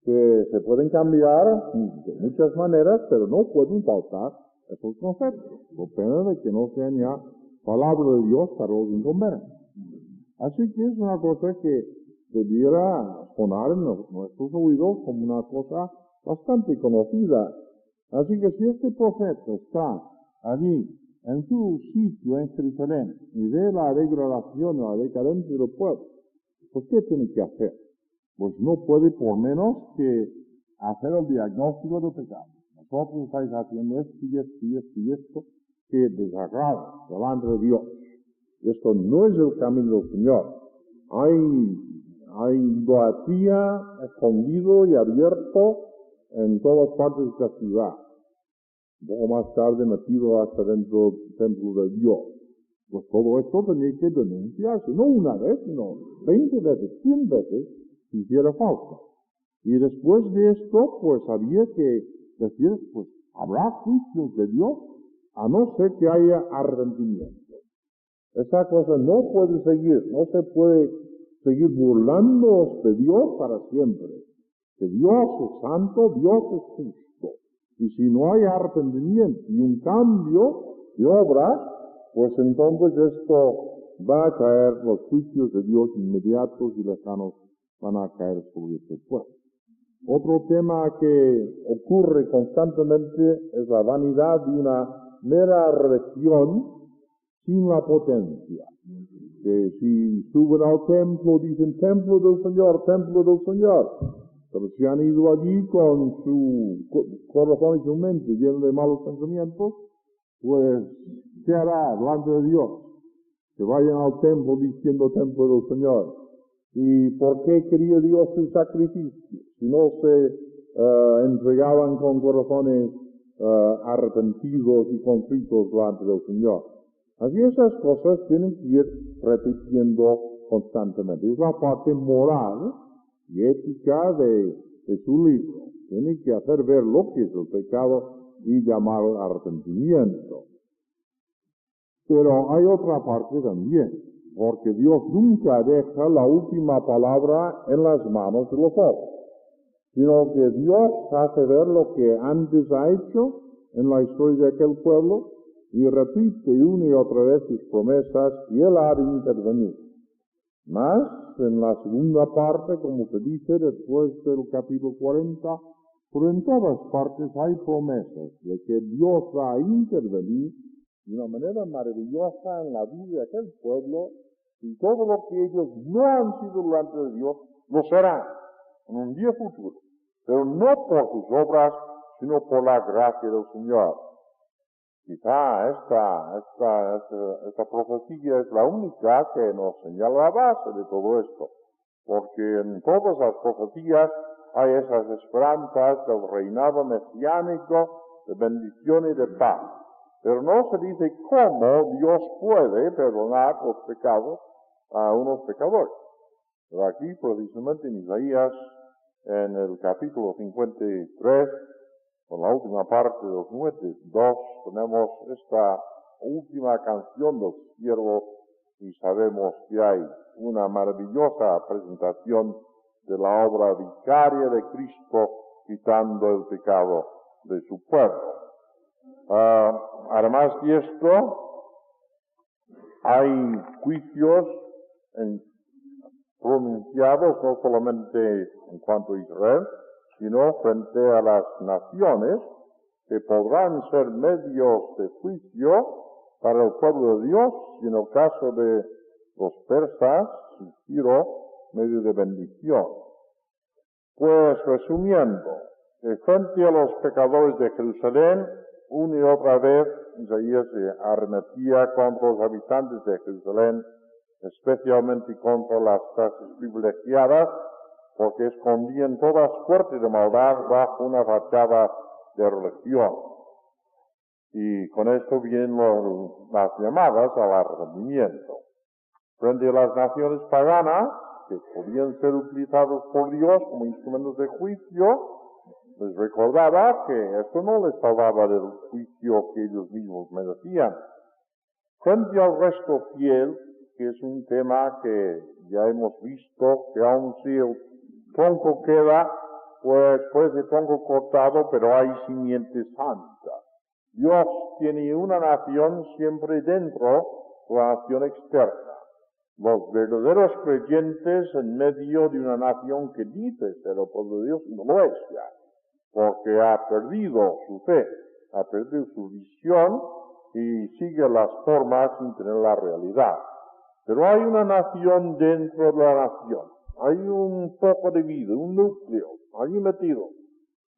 que se pueden cambiar de muchas maneras, pero no pueden faltar esos conceptos, por pena de que no sean ya palabra de Dios para los inconvenientes. Así que es una cosa que debiera sonar en nuestros oídos como una cosa bastante conocida. Así que si este profeta está allí en su sitio en Jerusalén y ve la degradación, la decadencia del pueblo, pues ¿qué tiene que hacer? Pues no puede por menos que hacer el diagnóstico del pecado. Vosotros estáis haciendo esto y esto y esto y esto que desagrada delante de Dios. Esto no es el camino del Señor. Hay idolatría escondido y abierto en todas partes de esta ciudad. Un poco más tarde metido hasta dentro del templo de Dios. Pues todo esto tenía que denunciarse, no una vez, sino 20 veces, 100 veces, si hiciera falta. Y después de esto, pues había que decir, pues habrá juicios de Dios, a no ser que haya arrepentimiento. Esa cosa no puede seguir, no se puede seguir burlándonos de Dios para siempre. Que Dios es santo, Dios es justo. Y si no hay arrepentimiento y un cambio de obras, pues entonces esto va a caer, los juicios de Dios inmediatos y lejanos van a caer sobre este pueblo. Otro tema que ocurre constantemente es la vanidad de una mera religión sin la potencia. Que si suben al templo, dicen templo del Señor, templo del Señor. Pero si han ido allí con su corazón y su mente lleno de malos pensamientos, pues, ¿qué hará delante de Dios? Que vayan al templo diciendo templo del Señor. ¿Y por qué quería Dios el sacrificio? Si no se entregaban con corazones arrepentidos y contritos delante del Señor. Así esas cosas tienen que ir repitiendo constantemente. Es la parte moral y ética de su libro. Tiene que hacer ver lo que es el pecado y llamar al arrepentimiento. Pero hay otra parte también, porque Dios nunca deja la última palabra en las manos de los hombres, sino que Dios hace ver lo que antes ha hecho en la historia de aquel pueblo y repite una y otra vez sus promesas y Él ha de intervenir. Mas, en la segunda parte, como se dice después del capítulo 40, pero en todas partes hay promesas de que Dios va a intervenir de una manera maravillosa en la vida de aquel pueblo y todo lo que ellos no han sido delante de Dios lo serán en un día futuro, pero no por sus obras, sino por la gracia del Señor. Quizá esta profecía es la única que nos señala la base de todo esto, porque en todas las profecías hay esas esperanzas del reinado mesiánico, de bendición y de paz. Pero no se dice cómo Dios puede perdonar los pecados a unos pecadores. Pero aquí, precisamente en Isaías, en el capítulo 53, con la última parte de los 52, tenemos esta última canción del siervo y sabemos que hay una maravillosa presentación de la obra vicaria de Cristo quitando el pecado de su pueblo. Además de esto, hay juicios pronunciados no solamente en cuanto a Israel, sino frente a las naciones que podrán ser medios de juicio para el pueblo de Dios, y en el caso de los persas, Ciro, medio de bendición. Pues resumiendo, frente a los pecadores de Jerusalén, una y otra vez Isaías se arremetía contra los habitantes de Jerusalén, especialmente contra las clases privilegiadas, porque escondían toda suerte de maldad bajo una fachada de religión. Y con esto vienen las llamadas al arrepentimiento. Frente a las naciones paganas, que podían ser utilizados por Dios como instrumentos de juicio, les recordaba que esto no les salvaba del juicio que ellos mismos merecían. Frente al resto fiel, que es un tema que ya hemos visto, que aun si el tronco queda, pues puede tronco cortado, pero hay simiente santa. Dios tiene una nación siempre dentro de la nación externa. Los verdaderos creyentes en medio de una nación que dice ser el pueblo de Dios no lo es ya, porque ha perdido su fe, ha perdido su visión y sigue las formas sin tener la realidad. Pero hay una nación dentro de la nación, hay un poco de vida, un núcleo, allí metido.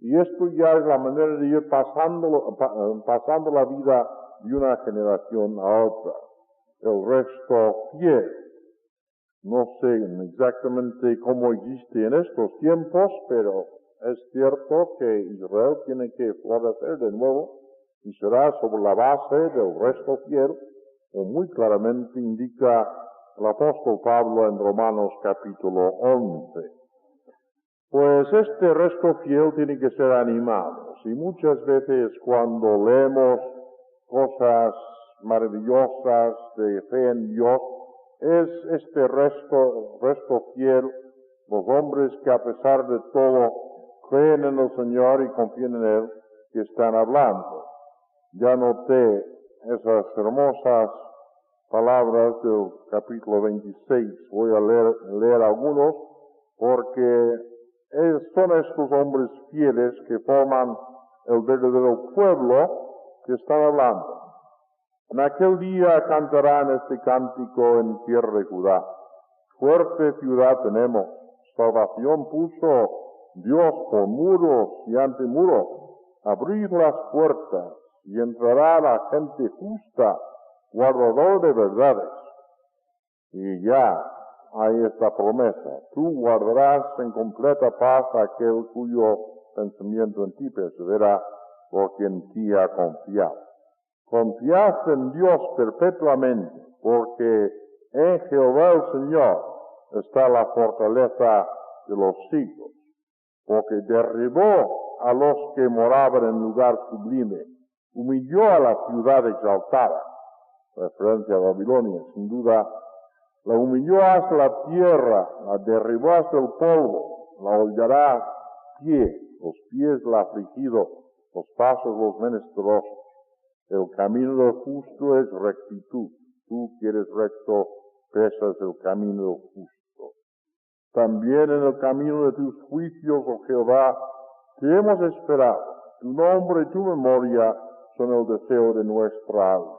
Y esto ya es la manera de ir pasando la vida de una generación a otra. El resto fiel. No sé exactamente cómo existe en estos tiempos, pero es cierto que Israel tiene que florecer de nuevo y será sobre la base del resto fiel, como muy claramente indica el apóstol Pablo en Romanos capítulo 11. Pues este resto fiel tiene que ser animado. Y muchas veces cuando leemos cosas maravillosas de fe en Dios, es este resto fiel, los hombres que a pesar de todo creen en el Señor y confían en Él, que están hablando. Ya noté esas hermosas palabras del capítulo 26. Voy a leer algunos porque son estos hombres fieles que forman el verdadero pueblo que están hablando. En aquel día cantarán este cántico en tierra de Judá. Fuerte ciudad tenemos, salvación puso Dios por muros y ante muros. Abrid las puertas y entrará la gente justa, guardador de verdades. Y ya hay esta promesa. Tú guardarás en completa paz a aquel cuyo pensamiento en ti persevera, porque en ti ha confiado. Confiad en Dios perpetuamente, porque en Jehová el Señor está la fortaleza de los siglos, porque derribó a los que moraban en lugar sublime, humilló a la ciudad exaltada, referencia a Babilonia, sin duda, la humilló hasta la tierra, la derribó hasta el polvo, la hollará los pies del afligido, los pasos los menesterosos. El camino del justo es rectitud. Tú que eres recto, pesas el camino del justo. También en el camino de tus juicios, oh Jehová, te hemos esperado. Tu nombre y tu memoria son el deseo de nuestra alma.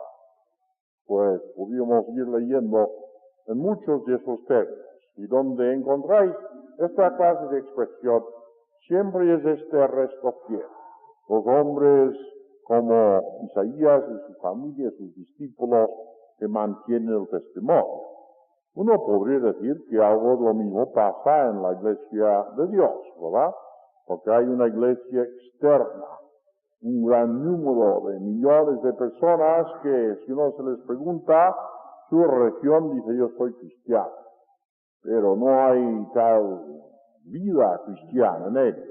Pues podríamos ir leyendo en muchos de esos términos. Y donde encontráis esta clase de expresión, siempre es este resto fiel. Los hombres como Isaías y su familia, sus discípulos, que mantienen el testimonio. Uno podría decir que algo de lo mismo pasa en la iglesia de Dios, ¿verdad? Porque hay una iglesia externa, un gran número de millones de personas que si uno se les pregunta su religión, dice yo soy cristiano. Pero no hay tal vida cristiana en ellos.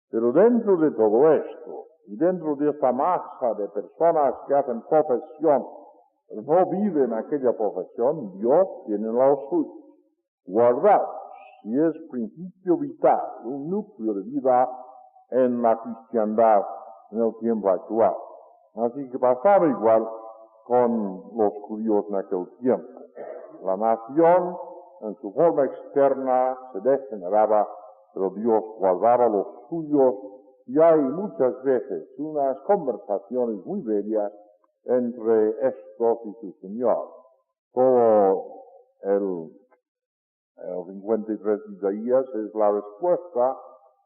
Pero dentro de todo esto, y dentro de esta masa de personas que hacen profesión, pero no viven aquella profesión, Dios tiene los suyos, guardados, y es principio vital, un núcleo de vida en la cristiandad en el tiempo actual. Así que pasaba igual con los judíos en aquel tiempo. La nación, en su forma externa, se degeneraba, pero Dios guardaba los suyos, y hay muchas veces unas conversaciones muy bellas entre estos y su Señor. Todo el 53 de Isaías es la respuesta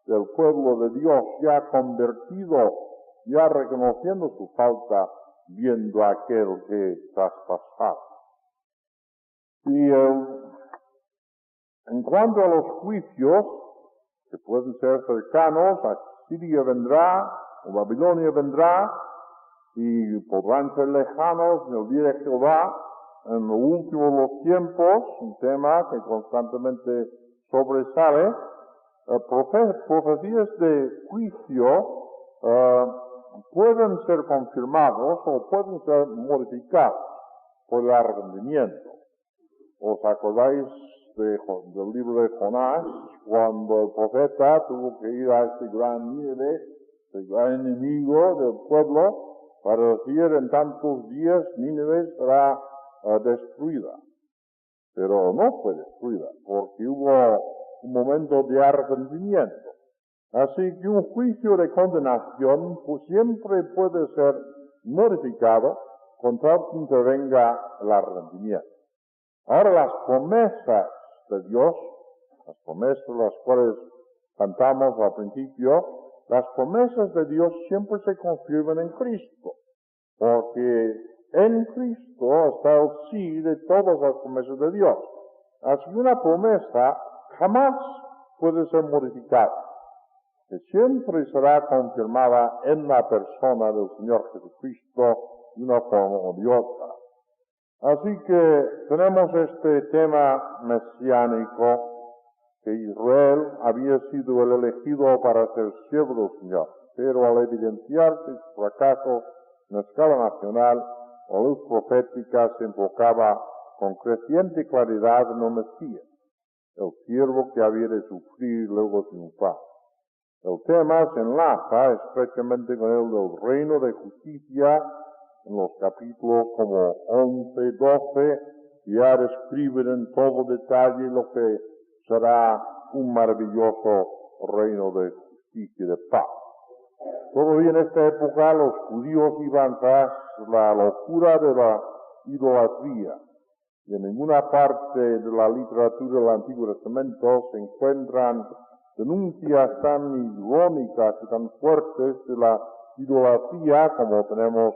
del pueblo de Dios ya convertido, ya reconociendo su falta, viendo a aquel que traspasaba. Y en cuanto a los juicios, que pueden ser cercanos, Asiria vendrá, o Babilonia vendrá, y podrán ser lejanos en el día de Jehová, en lo último de los tiempos, un tema que constantemente sobresale. Profecías de juicio pueden ser confirmados o pueden ser modificados. por el arrepentimiento. ¿Os acordáis del libro de Jonás, cuando el profeta tuvo que ir a este gran Nínive, este gran enemigo del pueblo, para decir en tantos días Nínive será destruida? Pero no fue destruida, porque hubo un momento de arrepentimiento. Así que un juicio de condenación pues siempre puede ser modificado con tal que intervenga el arrepentimiento. Ahora las promesas de Dios, las promesas las cuales cantamos al principio, las promesas de Dios siempre se confirman en Cristo, porque en Cristo está el sí de todas las promesas de Dios. Así que una promesa jamás puede ser modificada, que siempre será confirmada en la persona del Señor Jesucristo de una forma o de otra. Así que tenemos este tema mesiánico, que Israel había sido el elegido para ser siervo del Señor, pero al evidenciarse su fracaso en escala nacional, la luz profética se enfocaba con creciente claridad en el Mesías, el siervo que había de sufrir y luego triunfar. El tema se enlaza estrechamente con el del reino de justicia en los capítulos como 11, 12, ya describen en todo detalle lo que será un maravilloso reino de justicia y de paz. Todavía en esta época los judíos iban tras la locura de la idolatría, y en ninguna parte de la literatura del Antiguo Testamento se encuentran denuncias tan irónicas y tan fuertes de la idolatría como tenemos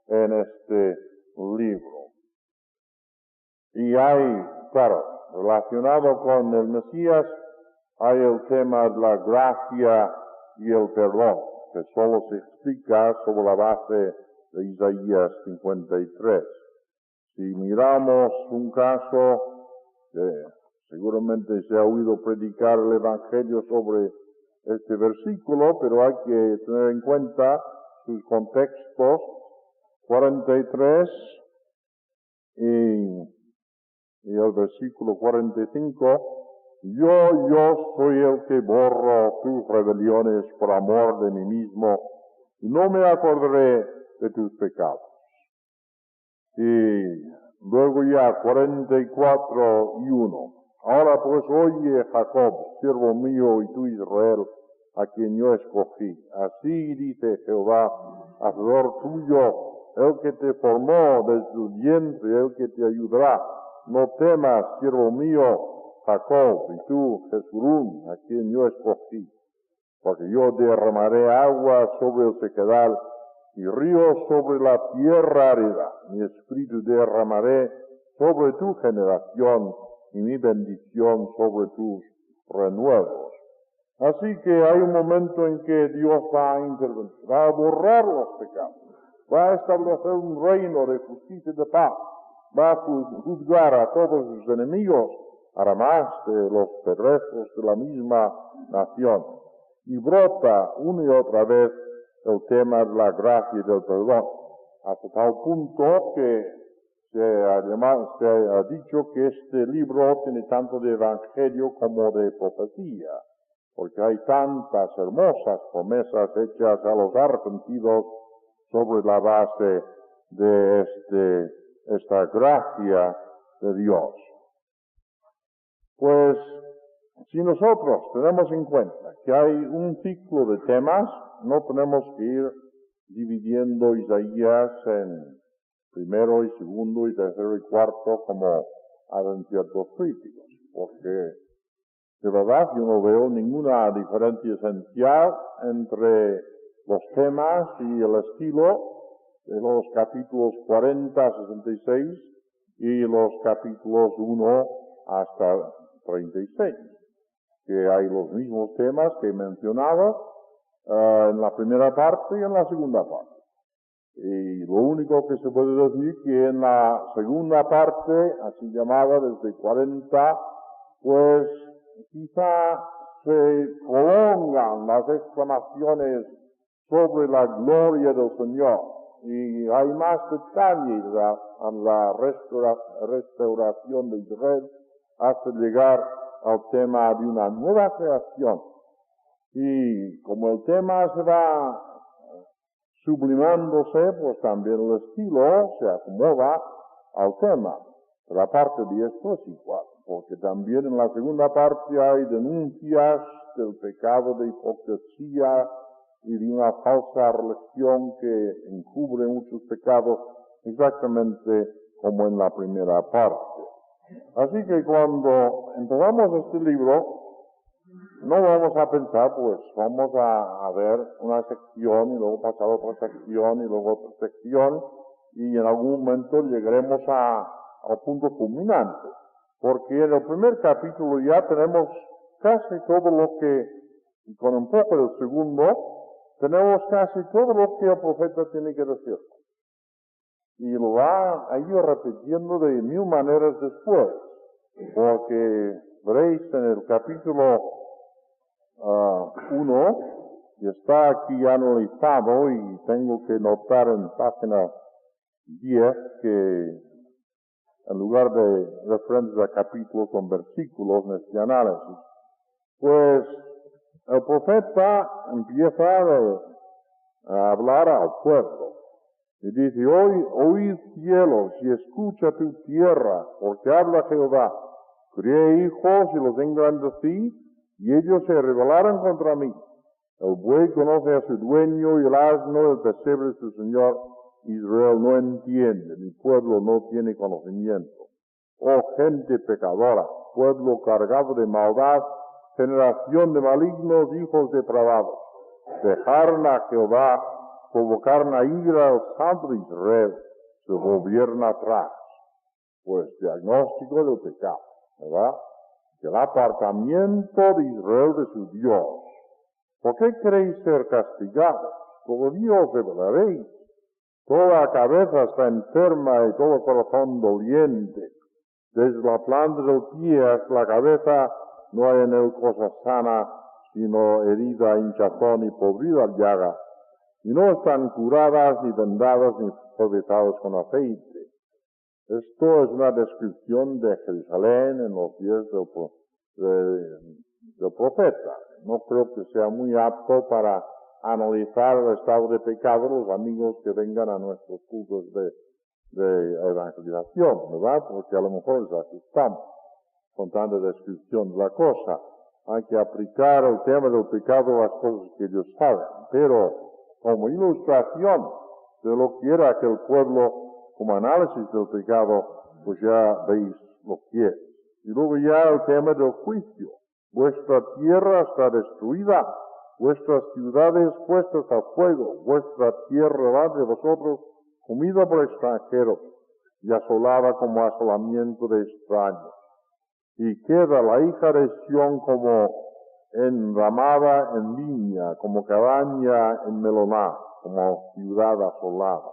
en este libro. Y hay, claro, relacionado con el Mesías, hay el tema de la gracia y el perdón, que solo se explica sobre la base de Isaías 53. Si miramos un caso que seguramente se ha oído predicar el Evangelio sobre este versículo, pero hay que tener en cuenta sus contextos. 43 y el versículo 45, yo soy el que borro tus rebeliones por amor de mí mismo, y no me acordaré de tus pecados. Y luego ya 44 y 1, ahora pues oye Jacob, siervo mío, y tú Israel, a quien yo escogí. Así dice Jehová, hacedor tuyo, el que te formó desde el vientre, el que te ayudará. No temas, siervo mío, Jacob, y tú, Jeshurún, a quien yo escogí. Porque yo derramaré agua sobre el sequedal y ríos sobre la tierra árida. Mi espíritu derramaré sobre tu generación y mi bendición sobre tus renuevos. Así que hay un momento en que Dios va a intervenir, va a borrar los pecados, va a establecer un reino de justicia y de paz, va a juzgar a todos sus enemigos, además de los perversos de la misma nación. Y brota una y otra vez el tema de la gracia y del perdón, hasta tal punto que se ha dicho que este libro tiene tanto de evangelio como de profecía, porque hay tantas hermosas promesas hechas a los arrepentidos sobre la base de esta gracia de Dios. Pues, si nosotros tenemos en cuenta que hay un ciclo de temas, no tenemos que ir dividiendo Isaías en primero y segundo y tercero y cuarto como hagan ciertos críticos, porque de verdad yo no veo ninguna diferencia esencial entre los temas y el estilo de los capítulos 40 a 66 y los capítulos 1 hasta 36, que hay los mismos temas que he mencionado en la primera parte y en la segunda parte. Y lo único que se puede decir que en la segunda parte, así llamada desde 40, pues quizá se prolongan las exclamaciones sobre la gloria del Señor y hay más detalles a la restauración de Israel hasta llegar al tema de una nueva creación. Y como el tema se va sublimándose, pues también el estilo se acomoda al tema. Pero aparte de esto es igual, porque también en la segunda parte hay denuncias del pecado de hipocresía y de una falsa religión que encubre muchos pecados, exactamente como en la primera parte. Así que cuando empezamos este libro, no vamos a pensar, pues vamos a ver una sección y luego pasar a otra sección y luego otra sección y en algún momento llegaremos al punto culminante. Porque en el primer capítulo ya tenemos casi todo lo que, y con un poco del segundo, tenemos casi todo lo que el profeta tiene que decir. Y lo va a ir repitiendo de mil maneras después. Porque veréis en el capítulo 1, y está aquí analizado y tengo que notar en página 10 que en lugar de referencias a capítulos con versículos en este análisis, pues el profeta empieza a hablar al pueblo y dice: oíd cielos y escucha tu tierra, porque habla Jehová, crié hijos y los engrandecí, y ellos se rebelaron contra mí. El buey conoce a su dueño y el asno el pesebre de su señor. Israel no entiende, mi pueblo no tiene conocimiento. Oh gente pecadora, pueblo cargado de maldad, generación de malignos, hijos depravados. Dejaron a Jehová, provocaron a ira al santo de Israel, se volvieron atrás. Pues diagnóstico del pecado, ¿verdad? El apartamiento de Israel de su Dios. ¿Por qué queréis ser castigados? Todavía os rebelaréis. Toda cabeza está enferma y todo corazón doliente. Desde la planta del pie hasta la cabeza no hay en él cosa sana, sino herida, hinchazón y podrida llaga. Y no están curadas, ni vendadas, ni suavizadas con aceite. Esto es una descripción de Jerusalén en los días del profeta. No creo que sea muy apto para analizar el estado de pecado de los amigos que vengan a nuestros cultos de evangelización, ¿verdad? Porque a lo mejor les asustamos con tanta descripción de la cosa. Hay que aplicar el tema del pecado a las cosas que ellos saben. Pero como ilustración de lo que era aquel pueblo, como análisis del pecado, pues ya veis lo que es. Y luego ya el tema del juicio. Vuestra tierra está destruida, vuestras ciudades puestas a fuego, vuestra tierra delante de vosotros, comida por extranjeros, y asolada como asolamiento de extraños. Y queda la hija de Sión como enramada en viña, como cabaña en meloná, como ciudad asolada.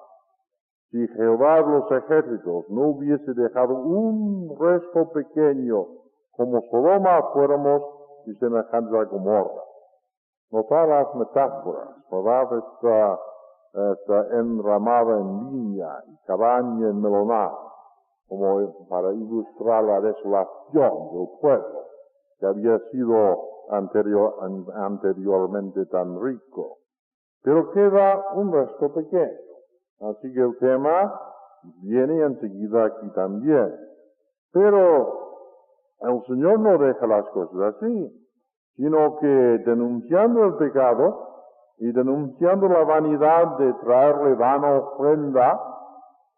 Si Jehová de los ejércitos no hubiese dejado un resto pequeño, como Sodoma fuéramos y semejantes a Gomorra. Notad las metáforas, ¿verdad? Está enramada en viña y cabaña en meloná, como para ilustrar la desolación del pueblo, que había sido anteriormente tan rico. Pero queda un resto pequeño. Así que el tema viene enseguida aquí también. Pero el Señor no deja las cosas así, sino que denunciando el pecado y denunciando la vanidad de traerle vana ofrenda,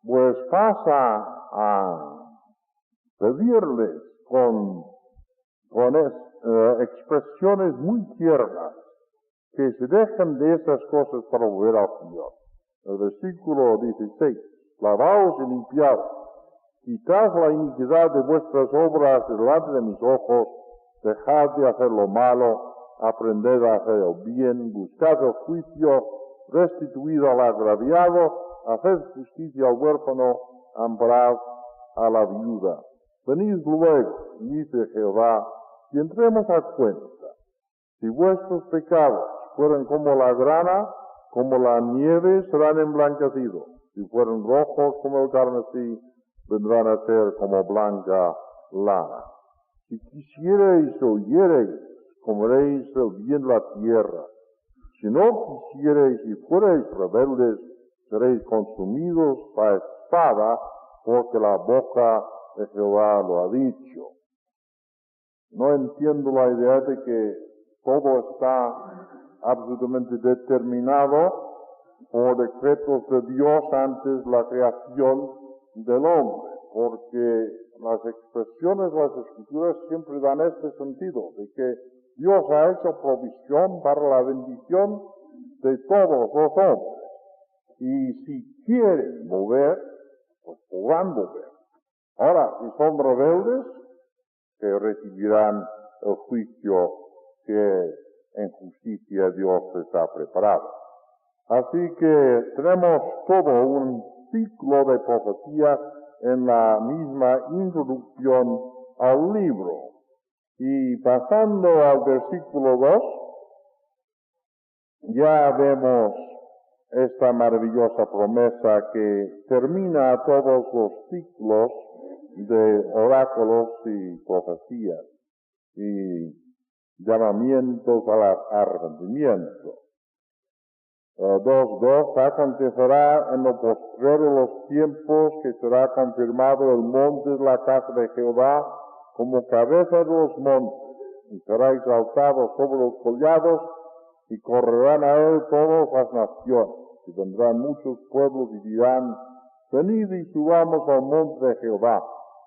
pues pasa a pedirles con expresiones muy tiernas que se dejen de esas cosas para volver al Señor. El versículo 16, lavaos y limpiaos, quitad la iniquidad de vuestras obras delante de mis ojos, dejad de hacer lo malo, aprended a hacer el bien, buscad el juicio, restituid al agraviado, haced justicia al huérfano, amparad a la viuda. Venid luego, dice Jehová, y entremos a cuenta. Si vuestros pecados fueran como la grana, como la nieve serán emblanquecidos. Si fueran rojos como el carmesí, vendrán a ser como blanca lana. Si quisiereis o oyereis, comeréis el bien de la tierra. Si no quisiereis y fuereis rebeldes, seréis consumidos a espada, porque la boca de Jehová lo ha dicho. No entiendo la idea de que todo está absolutamente determinado por decretos de Dios antes de la creación del hombre, porque las expresiones de las Escrituras siempre dan este sentido, de que Dios ha hecho provisión para la bendición de todos los hombres. Y si quieren mover, pues podrán mover. Ahora, si son rebeldes, que recibirán el juicio que en justicia Dios les ha preparado. Así que tenemos todo un ciclo de profecías en la misma introducción al libro. Y pasando al versículo 2, ya vemos esta maravillosa promesa que termina todos los ciclos de oráculos y profecías y llamamientos al arrepentimiento. 2:2 acontecerá en lo postrero de los tiempos que será confirmado el monte de la casa de Jehová como cabeza de los montes, y será exaltado sobre los collados, y correrán a él todas las naciones, y vendrán muchos pueblos y dirán, venid y subamos al monte de Jehová,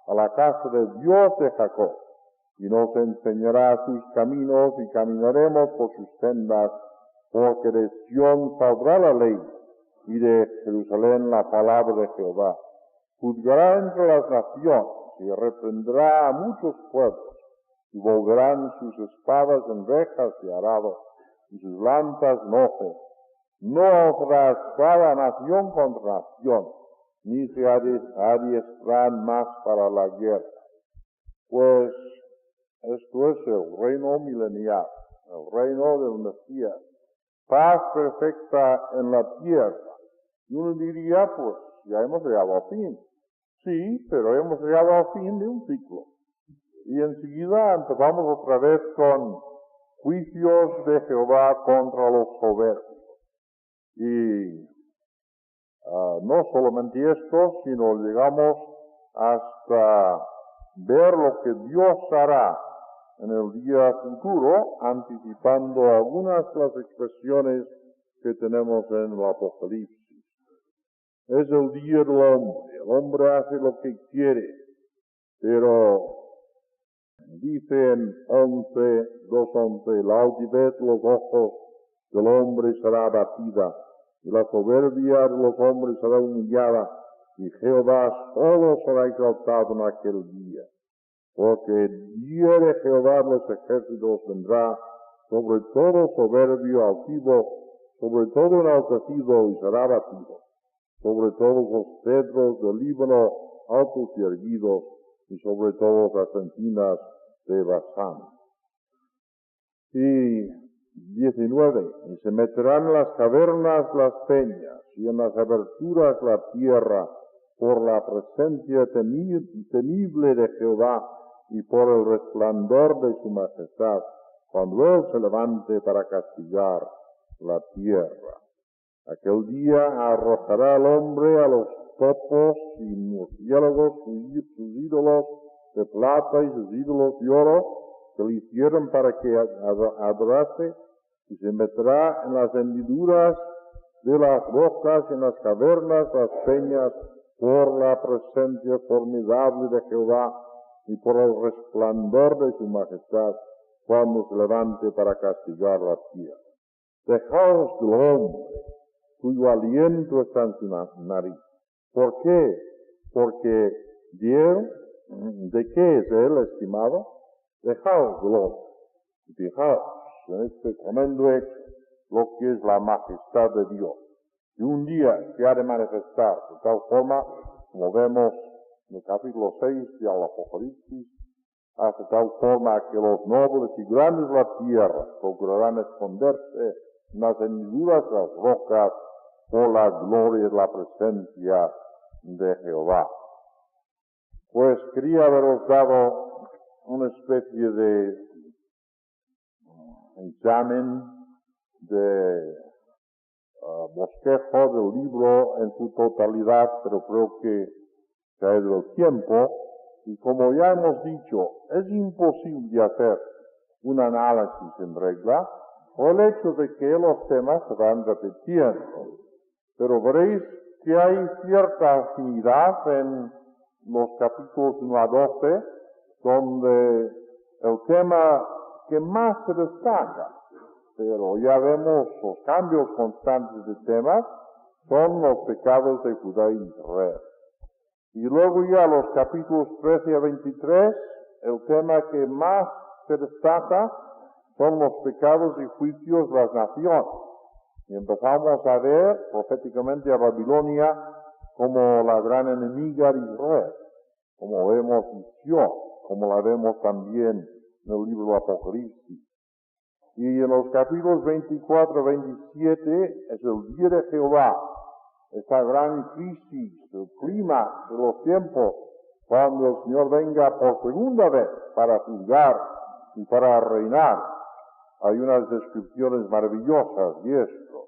a la casa de Dios de Jacob, y nos enseñará sus caminos, y caminaremos por sus sendas, porque de Sión saldrá la ley, y de Jerusalén la palabra de Jehová. Juzgará entre las naciones, y reprenderá a muchos pueblos, y volverán sus espadas en rejas y arados, y sus lanzas en hoces. No habrá espada nación contra nación, ni se adiestrarán más para la guerra. Pues esto es el reino milenial, el reino del Mesías. Paz perfecta en la tierra. Y uno diría, pues, ya hemos llegado al fin. Sí, pero hemos llegado al fin de un ciclo. Y enseguida empezamos otra vez con juicios de Jehová contra los soberbios. Y no solamente esto, sino llegamos hasta ver lo que Dios hará en el día futuro, anticipando algunas de las expresiones que tenemos en el Apocalipsis. Es el día del hombre. El hombre hace lo que quiere, pero dice en 2:11, la altivez de los ojos del hombre será abatida, y la soberbia de los hombres será humillada, y Jehová solo será exaltado en aquel día. Porque el día de Jehová de los ejércitos vendrá sobre todo soberbio, altivo, sobre todo enaltecido, y será abatido, sobre todos los cedros del Líbano, altos y erguidos, y sobre todas las encinas de Basán. Y 19, y se meterán en las cavernas las peñas, y en las aberturas la tierra, por la presencia temible de Jehová, y por el resplandor de su majestad, cuando él se levante para castigar la tierra. Aquel día arrojará al hombre a los topos y murciélagos, sus ídolos de plata y sus ídolos de oro, que le hicieron para que adorase, y se meterá en las hendiduras de las rocas, en las cavernas, las peñas, por la presencia formidable de Jehová, y por el resplandor de su majestad, cuando se levante para castigar la tierra. Dejaos del hombre, cuyo aliento está en su nariz. ¿Por qué? Porque ¿de qué es él estimado? Dejaos del hombre. Fijaos en este tremendo hecho, lo que es la majestad de Dios. Y un día se ha de manifestar de tal forma, como vemos en el capítulo 6 del Apocalipsis, hasta tal forma que los nobles y grandes de la tierra procurarán esconderse en las hendiduras de las rocas, por la gloria y la presencia de Jehová. Pues quería haberos dado una especie de examen de bosquejo del libro en su totalidad, pero creo que se ha ido el tiempo, y como ya hemos dicho, es imposible hacer un análisis en regla, por el hecho de que los temas se van repitiendo. Pero veréis que hay cierta afinidad en los capítulos 1 a 12, donde el tema que más se destaca, pero ya vemos los cambios constantes de temas, son los pecados de Judá y Israel. Y luego ya los capítulos 13 a 23, el tema que más se destaca son los pecados y juicios de las naciones. Y empezamos a ver proféticamente a Babilonia como la gran enemiga de Israel, como vemos visión, como la vemos también en el libro de Apocalipsis. Y en los capítulos 24 a 27 es el día de Jehová, esta gran crisis, el clima de los tiempos, cuando el Señor venga por segunda vez para juzgar y para reinar. Hay unas descripciones maravillosas de esto.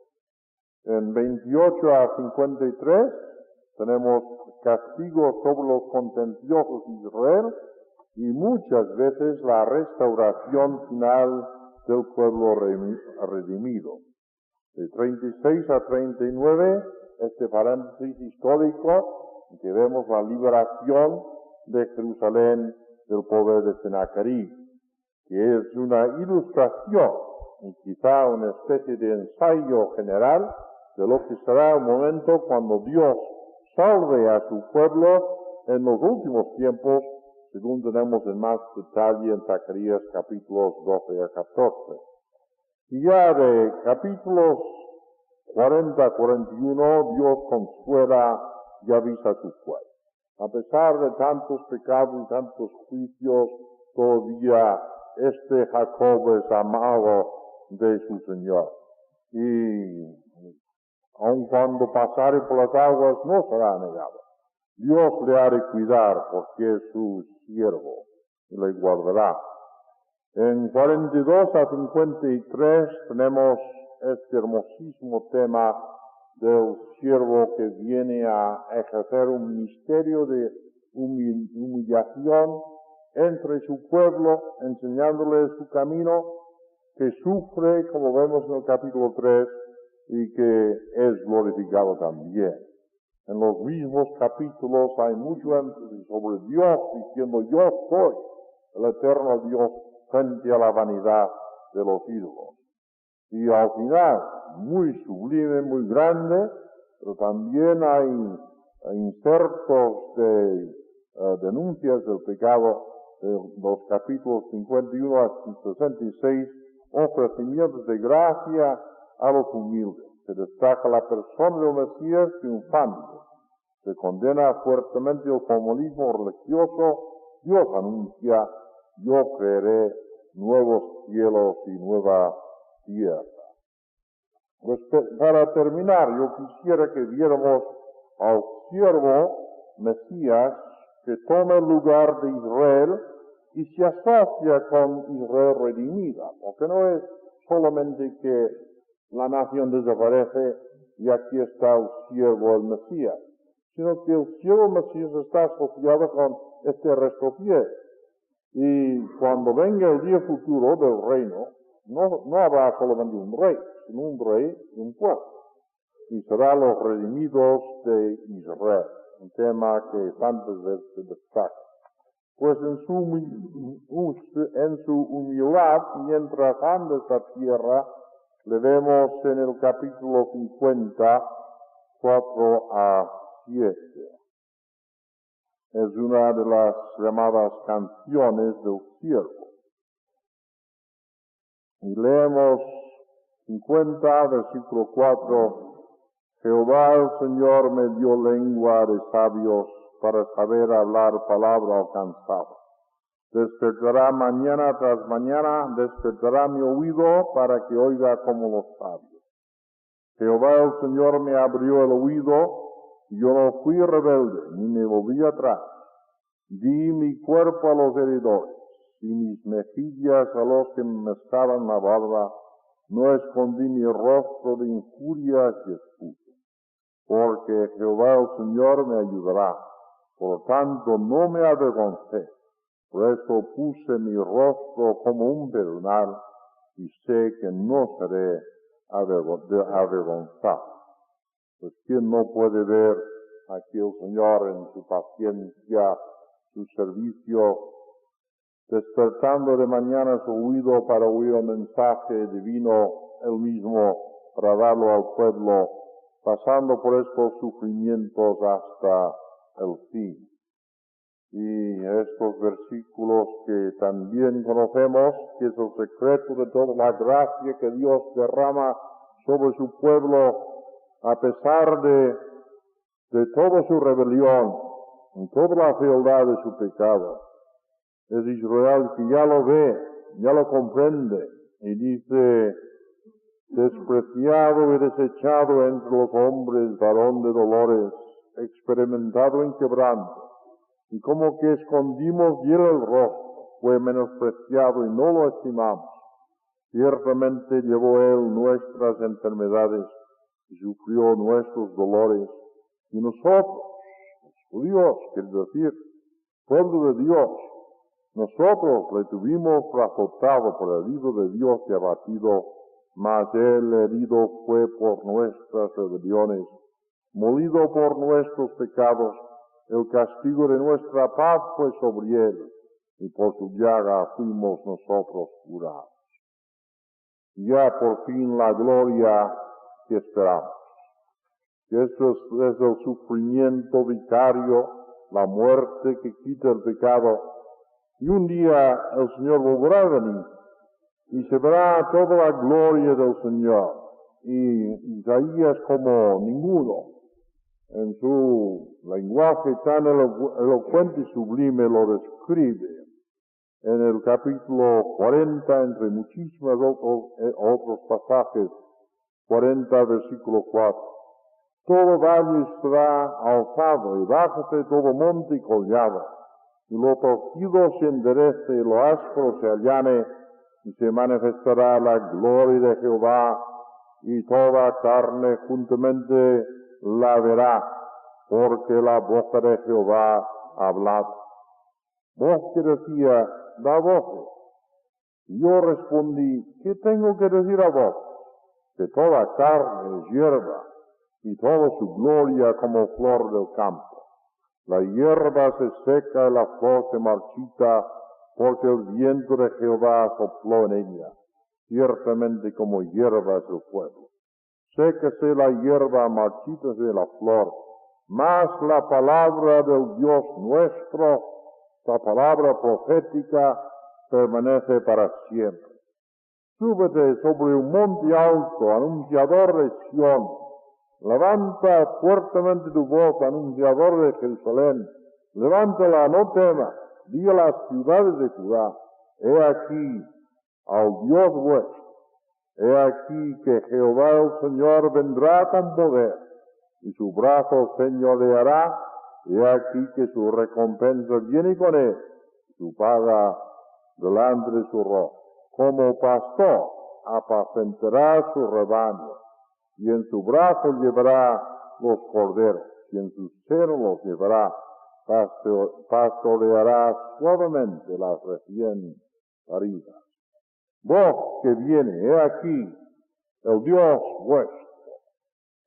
En 28 a 53 tenemos castigos sobre los contenciosos de Israel y muchas veces la restauración final del pueblo redimido. De 36 a 39, este paréntesis histórico, en que vemos la liberación de Jerusalén del poder de Sennacherib, que es una ilustración y quizá una especie de ensayo general de lo que será el momento cuando Dios salve a su pueblo en los últimos tiempos, según tenemos en más detalle en Zacarías capítulos 12 a 14. Y ya de capítulos 40 a 41, Dios consuela y avisa a su pueblo. A pesar de tantos pecados y tantos juicios, todavía este Jacob es amado de su Señor. Y aun cuando pasare por las aguas, no será negado. Dios le ha de cuidar porque es su siervo y le guardará. En 42 a 53 tenemos este hermosísimo tema del siervo que viene a ejercer un ministerio de humillación entre su pueblo, enseñándole su camino, que sufre, como vemos en el capítulo 3, y que es glorificado también. En los mismos capítulos hay mucho énfasis sobre Dios, diciendo yo soy el eterno Dios frente a la vanidad de los ídolos. Y al final, muy sublime, muy grande, pero también hay insertos de denuncias del pecado de los capítulos 51 a 66, ofrecimientos de gracia a los humildes. Se destaca la persona del Mesías triunfante. Se condena fuertemente el formalismo religioso. Dios anuncia, yo crearé nuevos cielos y nueva tierra. Pues para terminar, yo quisiera que viéramos al siervo Mesías que toma el lugar de Israel y se asocia con Israel redimida, porque no es solamente que la nación desaparece y aquí está el siervo el Mesías, sino que el siervo Mesías está asociado con este resto fiel. Y cuando venga el día futuro del reino, no habrá solamente un rey, sino un rey y un pueblo. Y serán los redimidos de Israel, un tema que tantas veces se destaca. Pues en su humildad, mientras anda esta tierra, le vemos en el capítulo 50, 4 a 7. Es una de las llamadas canciones del siervo. Y leemos 50, versículo 4. Jehová el Señor me dio lengua de sabios para saber hablar palabra alcanzada. Despertará mañana tras mañana, despertará mi oído para que oiga como los sabios. Jehová el Señor me abrió el oído, y yo no fui rebelde, ni me volví atrás. Di mi cuerpo a los heridores, y mis mejillas a los que me mezclaban la barba. No escondí mi rostro de injurias y expuse, porque Jehová el Señor me ayudará. Por tanto, no me avergoncé. Por eso puse mi rostro como un pedernal, y sé que no seré avergonzado. Pues ¿quién no puede ver aquí el Señor en su paciencia, su servicio, despertando de mañana su oído para oír el mensaje divino, él mismo, para darlo al pueblo, pasando por estos sufrimientos hasta el fin? Y estos versículos que también conocemos, que es el secreto de toda la gracia que Dios derrama sobre su pueblo, a pesar de toda su rebelión, y toda la fealdad de su pecado. Es Israel que ya lo ve, ya lo comprende, y dice: despreciado y desechado entre los hombres, varón de dolores, experimentado en quebranto, y como que escondimos y el rostro, fue menospreciado y no lo estimamos. Ciertamente llevó él nuestras enfermedades y sufrió nuestros dolores, y nosotros, los judíos, quiere decir, pueblo de Dios, nosotros le tuvimos por azotado, por herido de Dios y abatido, mas él herido fue por nuestras rebeliones, molido por nuestros pecados. El castigo de nuestra paz fue sobre él, y por su llaga fuimos nosotros curados. Ya por fin la gloria que esperamos. Esto es el sufrimiento vicario, la muerte que quita el pecado. Y un día el Señor volverá a venir, y se verá toda la gloria del Señor. Y Isaías, como ninguno, en su lenguaje tan elocuente y sublime, lo describe en el capítulo 40, entre muchísimos otros pasajes, 40, versículo 4. Todo valle estará alzado, y bájate todo monte y collado, y lo torcido se enderece, y lo áspero se allane, y se manifestará la gloria de Jehová, y toda carne juntamente la verá, porque la boca de Jehová ha hablado. Voz que decía: da voces. Y yo respondí: ¿qué tengo que decir a vos? Que toda carne es hierba, y toda su gloria como flor del campo. La hierba se seca y la flor se marchita, porque el viento de Jehová sopló en ella. Ciertamente como hierba es el pueblo. Séquese la hierba, marchítase la flor, mas la palabra del Dios nuestro, la palabra profética, permanece para siempre. Súbete sobre un monte alto, anunciador de Sión. Levanta fuertemente tu voz, anunciador de Jerusalén. Levántala, no temas. Di a las ciudades de Judá: he aquí al Dios vuestro. He aquí que Jehová el Señor vendrá con poder, y su brazo señoreará. He aquí que su recompensa viene con él, su paga delante de su rostro. Como pastor apacentará su rebaño, y en su brazo llevará los corderos, y en sus senos los llevará. Pastoreará suavemente las recién paridas. Vos que viene, he aquí, el Dios vuestro.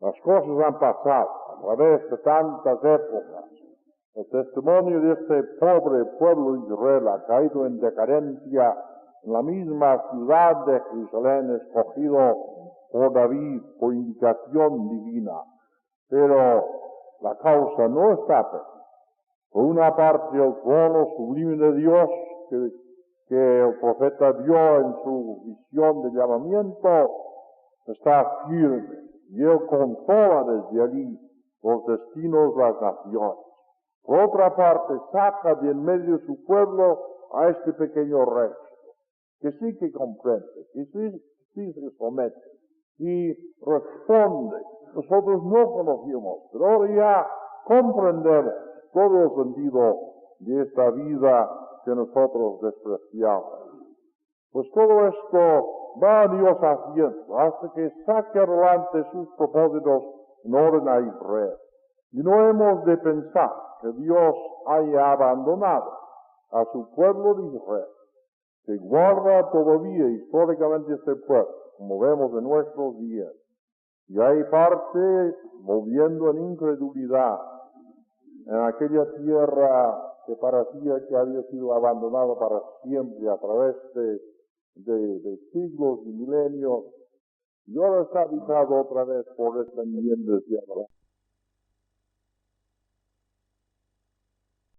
Las cosas han pasado a través de tantas épocas. El testimonio de este pobre pueblo de Israel ha caído en decadencia en la misma ciudad de Jerusalén, escogido por David por indicación divina. Pero la causa no está perdida. Por una parte, el trono sublime de Dios que el profeta vio en su visión de llamamiento está firme, y él controla desde allí los destinos de las naciones. Por otra parte, saca de en medio de su pueblo a este pequeño resto, que sí que comprende, que sí se somete, y responde. Nosotros no conocíamos, pero ahora ya comprendemos todo el sentido de esta vida que nosotros despreciamos. Pues todo esto va Dios haciendo hasta que saque adelante sus propósitos en orden a Israel. Y no hemos de pensar que Dios haya abandonado a su pueblo de Israel, que guarda todavía históricamente este pueblo, como vemos en nuestros días. Y hay parte volviendo en incredulidad en aquella tierra que parecía que había sido abandonada para siempre a través de siglos y milenios, y ahora está habitado otra vez por esta enmienda de tierra.